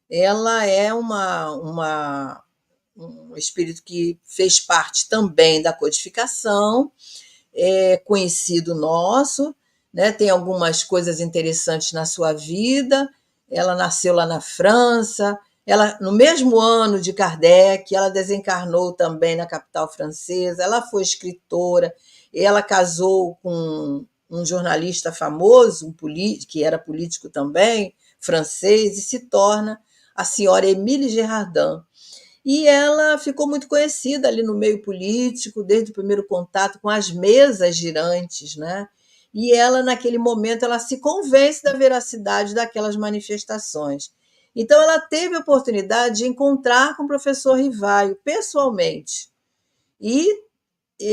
Ela é um espírito que fez parte também da codificação, é conhecido nosso, né? Tem algumas coisas interessantes na sua vida. Ela nasceu lá na França. No mesmo ano de Kardec, ela desencarnou também na capital francesa. Ela foi escritora. Ela casou com um jornalista famoso, que era político também, francês, e se torna a senhora Émile Girardin. E ela ficou muito conhecida ali no meio político, desde o primeiro contato com as mesas girantes, né? E ela, naquele momento, ela se convence da veracidade daquelas manifestações. Então, ela teve a oportunidade de encontrar com o professor Rivaio, pessoalmente. e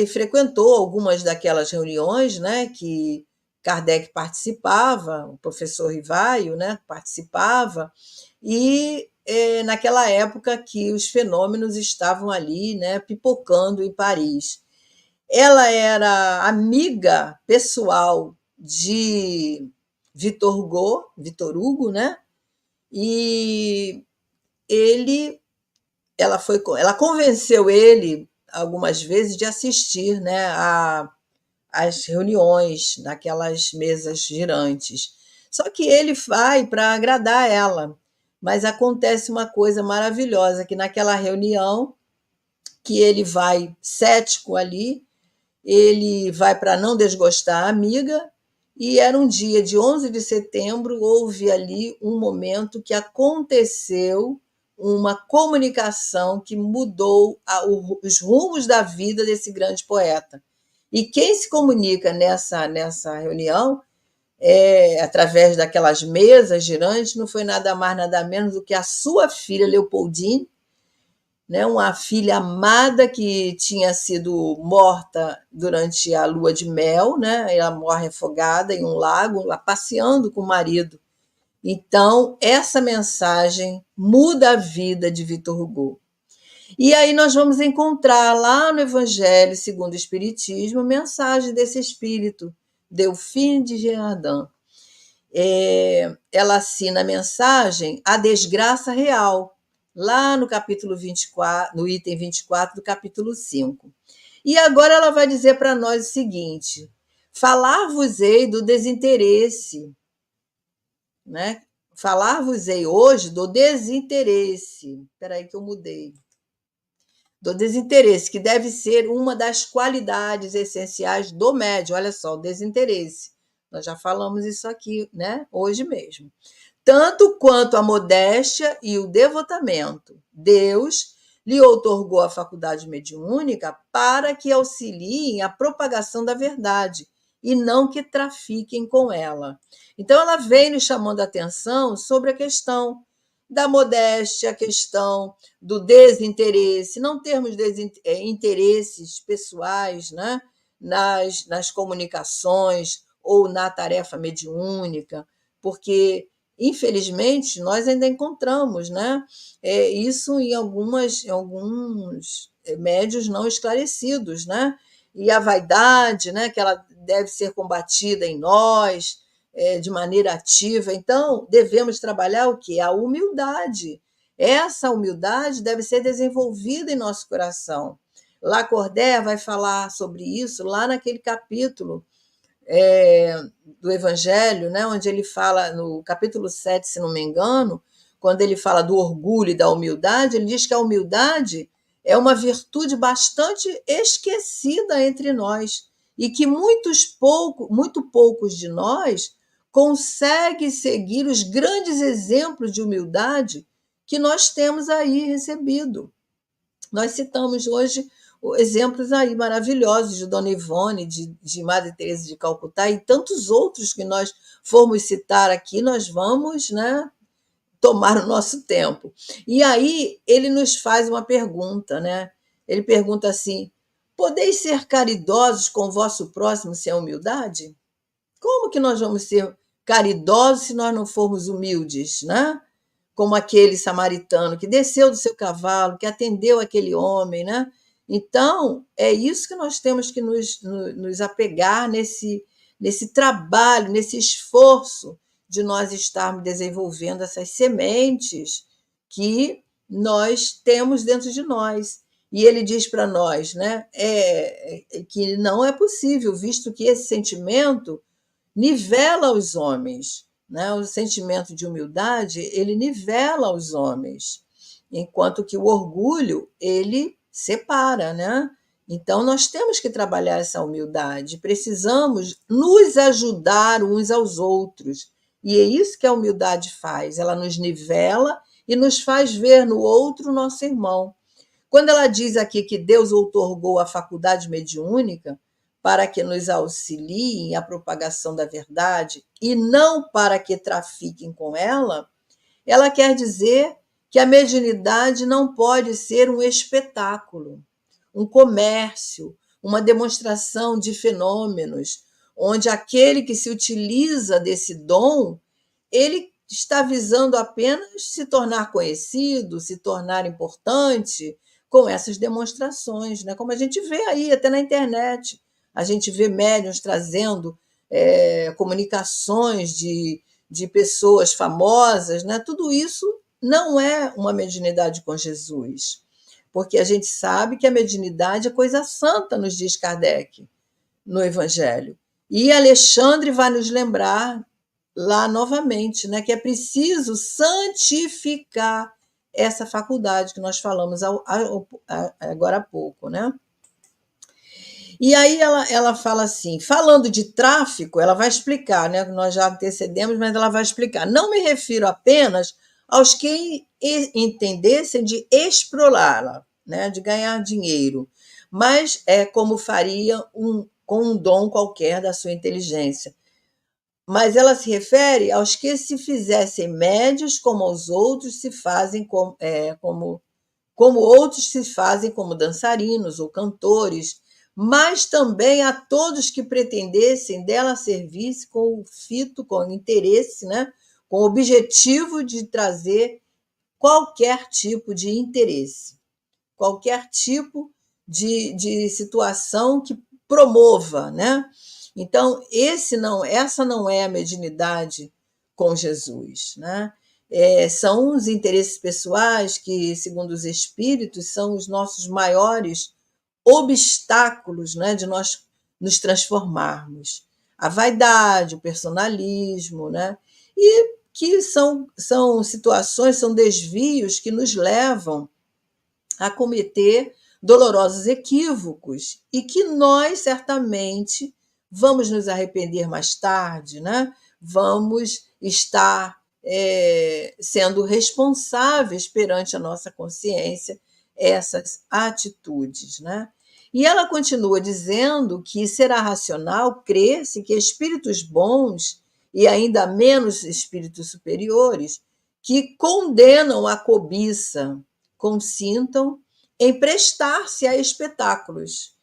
frequentou algumas daquelas reuniões, né, que Kardec participava, o professor Rivaio, né, participava, e naquela época que os fenômenos estavam ali, né, pipocando em Paris. Ela era amiga pessoal de Vitor Hugo, né? E ele, ela convenceu ele algumas vezes de assistir, né, às reuniões naquelas mesas girantes. Só que ele vai para agradar ela, mas acontece uma coisa maravilhosa que naquela reunião que ele vai cético ali, ele vai para não desgostar a amiga, e era um dia de 11 de setembro, houve ali um momento que aconteceu uma comunicação que mudou os rumos da vida desse grande poeta. E quem se comunica nessa reunião, através daquelas mesas girantes, não foi nada mais, nada menos do que a sua filha, Leopoldine, né, uma filha amada que tinha sido morta durante a lua de mel, né? Ela morre afogada em um lago, lá passeando com o marido. Então, essa mensagem muda a vida de Victor Hugo. E aí nós vamos encontrar lá no Evangelho segundo o Espiritismo, mensagem desse espírito, Delphine de Girardin. Ela assina a mensagem A Desgraça Real, lá no capítulo 24, no item 24 do capítulo 5. E agora ela vai dizer para nós o seguinte: falar-vos-ei do desinteresse, né? Falar-vos-ei hoje do desinteresse. Espera aí que eu mudei. Do desinteresse, que deve ser uma das qualidades essenciais do médium. Olha só, o desinteresse. Nós já falamos isso aqui, né? Hoje mesmo. Tanto quanto a modéstia e o devotamento. Deus lhe outorgou a faculdade mediúnica para que auxiliem a propagação da verdade e não que trafiquem com ela. Então, ela vem nos chamando a atenção sobre a questão da modéstia, a questão do desinteresse, não termos interesses pessoais, né, nas comunicações ou na tarefa mediúnica, porque infelizmente, nós ainda encontramos, né, isso em alguns médios não esclarecidos, né? E a vaidade, né, que ela deve ser combatida em nós de maneira ativa. Então, devemos trabalhar o quê? A humildade. Essa humildade deve ser desenvolvida em nosso coração. Lacordaire vai falar sobre isso lá naquele capítulo do Evangelho, né, onde ele fala, no capítulo 7, se não me engano, quando ele fala do orgulho e da humildade, ele diz que a humildade é uma virtude bastante esquecida entre nós e que muito poucos de nós conseguem seguir os grandes exemplos de humildade que nós temos aí recebido. Nós citamos hoje exemplos aí maravilhosos de Dona Ivone, de Madre Teresa de Calcutá e tantos outros que nós formos citar aqui, nós vamos, né, tomar o nosso tempo. E aí ele nos faz uma pergunta, né? Ele pergunta assim: podeis ser caridosos com o vosso próximo sem humildade? Como que nós vamos ser caridosos se nós não formos humildes, né? Como aquele samaritano que desceu do seu cavalo, que atendeu aquele homem, né? Então, é isso que nós temos que nos apegar nesse trabalho, nesse esforço de nós estarmos desenvolvendo essas sementes que nós temos dentro de nós. E ele diz para nós, né, que não é possível, visto que esse sentimento nivela os homens, né? O sentimento de humildade, ele nivela os homens, enquanto que o orgulho, ele separa, né? Então, nós temos que trabalhar essa humildade, precisamos nos ajudar uns aos outros, e é isso que a humildade faz, ela nos nivela e nos faz ver no outro nosso irmão. Quando ela diz aqui que Deus outorgou a faculdade mediúnica para que nos auxiliem a propagação da verdade e não para que trafiquem com ela, ela quer dizer que a mediunidade não pode ser um espetáculo. um comércio, uma demonstração de fenômenos, onde aquele que se utiliza desse dom, ele está visando apenas se tornar conhecido, se tornar importante com essas demonstrações, né? Como a gente vê aí até na internet, a gente vê médiuns trazendo comunicações de pessoas famosas, né? Tudo isso não é uma mediunidade com Jesus, porque a gente sabe que a mediunidade é coisa santa, nos diz Kardec no Evangelho. E Alexandre vai nos lembrar lá novamente, né, que é preciso santificar essa faculdade que nós falamos agora há pouco, né? E aí ela fala assim, falando de tráfico, ela vai explicar, né? Nós já antecedemos, mas ela vai explicar. Não me refiro apenas aos que entendessem de explorá-la, né? De ganhar dinheiro, mas é como faria com um dom qualquer da sua inteligência. Mas ela se refere aos que se fizessem médios como os outros se fazem como outros se fazem como dançarinos ou cantores, mas também a todos que pretendessem dela servir-se com o fito, com o interesse, né? Com o objetivo de trazer qualquer tipo de interesse, qualquer tipo de situação que promova, né? Então, essa não é a mediunidade com Jesus, né? São os interesses pessoais que, segundo os espíritos, são os nossos maiores obstáculos, né, de nós nos transformarmos. A vaidade, o personalismo, né? E que são situações, são desvios que nos levam a cometer dolorosos equívocos e que nós certamente vamos nos arrepender mais tarde, né? Vamos estar sendo responsáveis perante a nossa consciência essas atitudes, né? E ela continua dizendo que será racional crer-se que espíritos bons e ainda menos espíritos superiores que condenam a cobiça consintam em prestar-se a espetáculos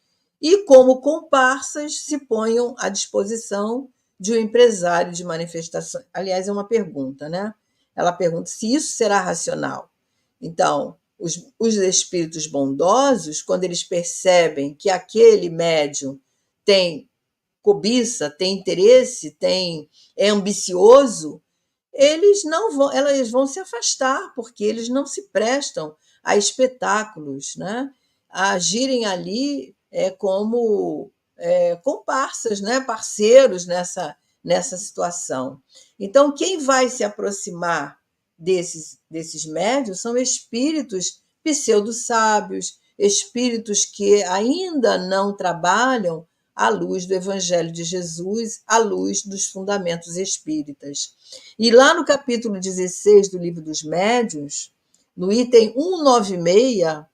e, como comparsas, se ponham à disposição de um empresário de manifestações. Aliás, é uma pergunta, né? Ela pergunta se isso será racional. Então, os espíritos bondosos, quando eles percebem que aquele médium tem cobiça, tem interesse, é ambicioso, eles vão se afastar, porque eles não se prestam a espetáculos, né? A agirem ali como comparsas, né? Parceiros nessa situação. Então, quem vai se aproximar desses médios são espíritos pseudo-sábios, espíritos que ainda não trabalham à luz do Evangelho de Jesus, à luz dos fundamentos espíritas. E lá no capítulo 16 do Livro dos Médiuns, no item 196,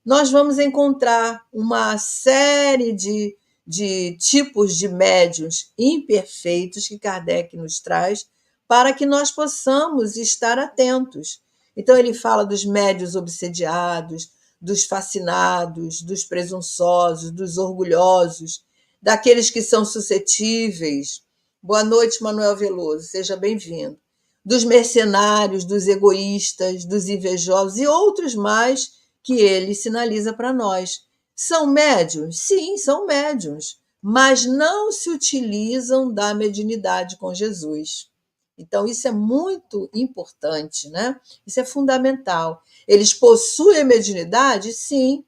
nós vamos encontrar uma série de tipos de médiuns imperfeitos que Kardec nos traz para que nós possamos estar atentos. Então, ele fala dos médiuns obsediados, dos fascinados, dos presunçosos, dos orgulhosos, daqueles que são suscetíveis. Boa noite, Manuel Veloso, seja bem-vindo. Dos mercenários, dos egoístas, dos invejosos e outros mais que ele sinaliza para nós. São médiuns? Sim, são médiuns, mas não se utilizam da mediunidade com Jesus. Então, isso é muito importante, né? Isso é fundamental. Eles possuem a mediunidade? Sim,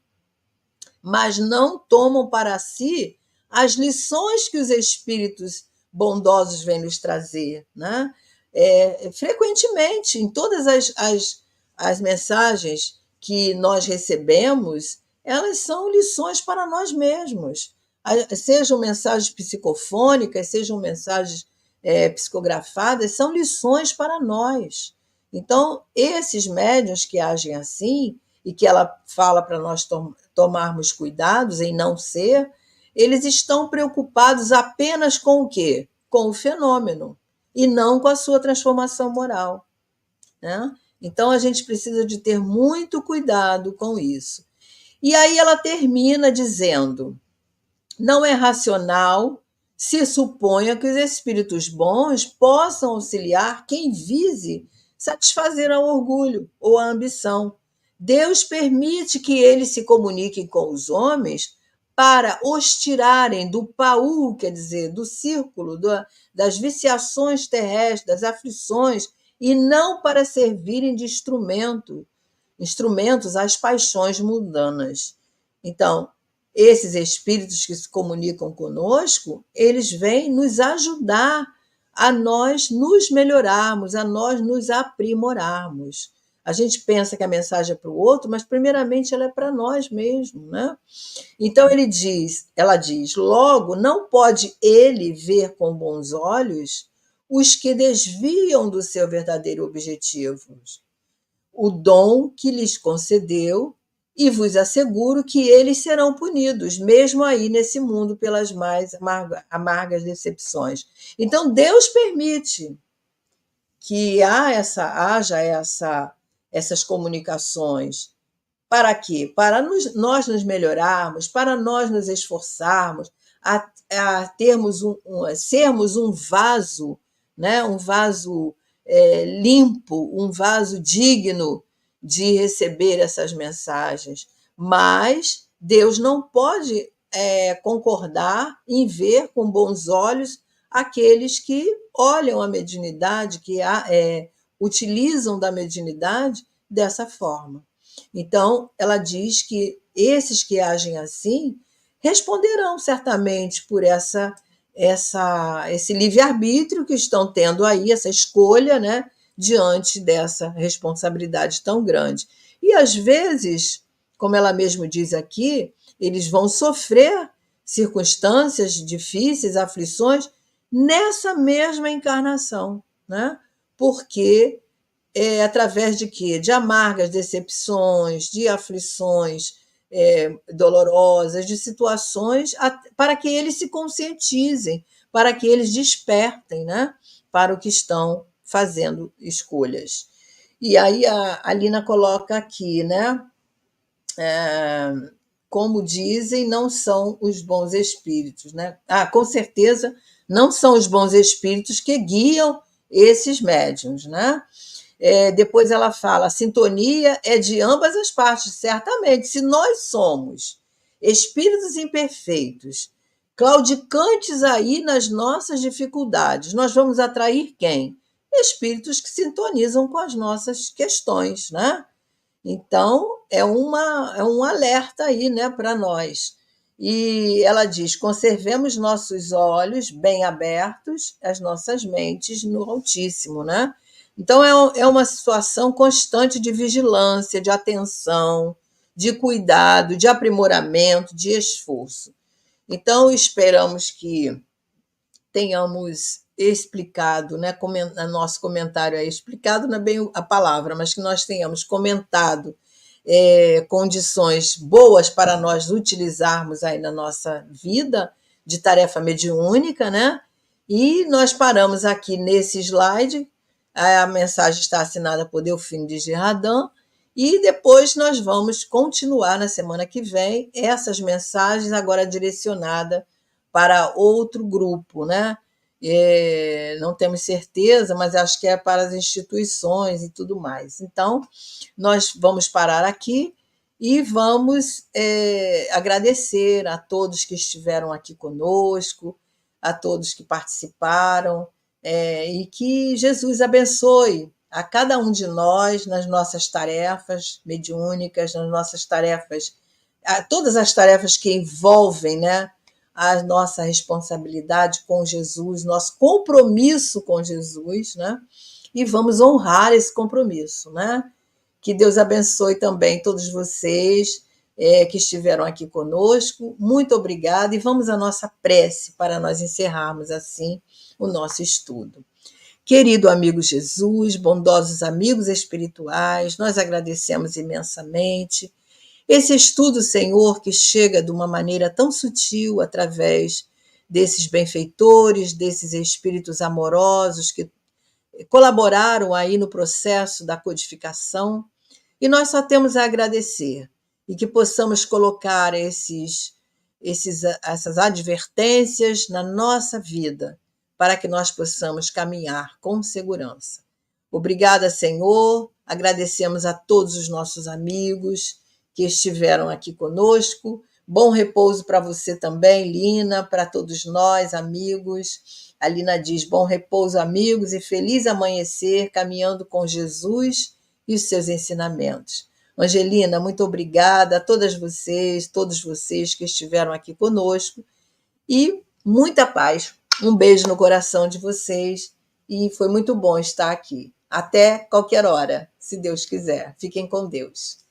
mas não tomam para si as lições que os espíritos bondosos vêm nos trazer, né? Frequentemente, em todas as mensagens que nós recebemos, elas são lições para nós mesmos. Sejam mensagens psicofônicas, sejam mensagens psicografadas, são lições para nós. Então, esses médiuns que agem assim, e que ela fala para nós tomarmos cuidados em não ser, eles estão preocupados apenas com o quê? Com o fenômeno, e não com a sua transformação moral, né? Então, a gente precisa de ter muito cuidado com isso. E aí ela termina dizendo: não é racional se suponha que os espíritos bons possam auxiliar quem vise satisfazer ao orgulho ou à ambição. Deus permite que eles se comuniquem com os homens para os tirarem do paú, quer dizer, do círculo, das viciações terrestres, das aflições, e não para servirem de instrumentos às paixões mundanas. Então, esses espíritos que se comunicam conosco, eles vêm nos ajudar a nós nos melhorarmos, a nós nos aprimorarmos. A gente pensa que a mensagem é para o outro, mas primeiramente ela é para nós mesmos, né? Então ela diz, logo não pode ele ver com bons olhos os que desviam do seu verdadeiro objetivo, o dom que lhes concedeu, e vos asseguro que eles serão punidos, mesmo aí nesse mundo, pelas mais amargas decepções. Então, Deus permite que haja essas comunicações. Para quê? Para nós nos melhorarmos, para nós nos esforçarmos, a sermos um vaso, né? Um vaso limpo, um vaso digno de receber essas mensagens. Mas Deus não pode concordar em ver com bons olhos aqueles que olham a mediunidade, que utilizam da mediunidade dessa forma. Então, ela diz que esses que agem assim responderão certamente por esse livre-arbítrio que estão tendo aí, essa escolha, né, diante dessa responsabilidade tão grande. E, às vezes, como ela mesmo diz aqui, eles vão sofrer circunstâncias difíceis, aflições, nessa mesma encarnação, né? Porque através de quê? De amargas decepções, de aflições dolorosas, de situações, para que eles se conscientizem, para que eles despertem, né? Para o que estão fazendo escolhas. E aí a Lina coloca aqui, né? Como dizem, não são os bons espíritos, né? Com certeza não são os bons espíritos que guiam esses médiuns, né? Depois ela fala, a sintonia é de ambas as partes, certamente. Se nós somos espíritos imperfeitos, claudicantes aí nas nossas dificuldades, nós vamos atrair quem? Espíritos que sintonizam com as nossas questões, né? Então, é um alerta aí, né, para nós. E ela diz, conservemos nossos olhos bem abertos, as nossas mentes no Altíssimo, né? Então, é uma situação constante de vigilância, de atenção, de cuidado, de aprimoramento, de esforço. Então, esperamos que tenhamos explicado, né, nosso comentário é explicado, não é bem a palavra, mas que nós tenhamos comentado condições boas para nós utilizarmos aí na nossa vida de tarefa mediúnica, né? E nós paramos aqui nesse slide, a mensagem está assinada por Delfino de Girardin, e depois nós vamos continuar na semana que vem essas mensagens agora direcionadas para outro grupo, né? Não temos certeza, mas acho que é para as instituições e tudo mais. Então, nós vamos parar aqui e vamos agradecer a todos que estiveram aqui conosco, a todos que participaram, e que Jesus abençoe a cada um de nós nas nossas tarefas mediúnicas, nas nossas tarefas, todas as tarefas que envolvem, né, a nossa responsabilidade com Jesus, nosso compromisso com Jesus, né? E vamos honrar esse compromisso, né? Que Deus abençoe também todos vocês que estiveram aqui conosco. Muito obrigada e vamos à nossa prece para nós encerrarmos assim o nosso estudo. Querido amigo Jesus, bondosos amigos espirituais, nós agradecemos imensamente esse estudo, Senhor, que chega de uma maneira tão sutil através desses benfeitores, desses espíritos amorosos que colaboraram aí no processo da codificação, e nós só temos a agradecer. e que possamos colocar essas advertências na nossa vida, para que nós possamos caminhar com segurança. Obrigada, Senhor. Agradecemos a todos os nossos amigos que estiveram aqui conosco. Bom repouso para você também, Lina, para todos nós, amigos. A Lina diz: bom repouso, amigos, e feliz amanhecer caminhando com Jesus e os seus ensinamentos. Angelina, muito obrigada a todos vocês que estiveram aqui conosco, e muita paz. Um beijo no coração de vocês, e foi muito bom estar aqui. Até qualquer hora, se Deus quiser. Fiquem com Deus.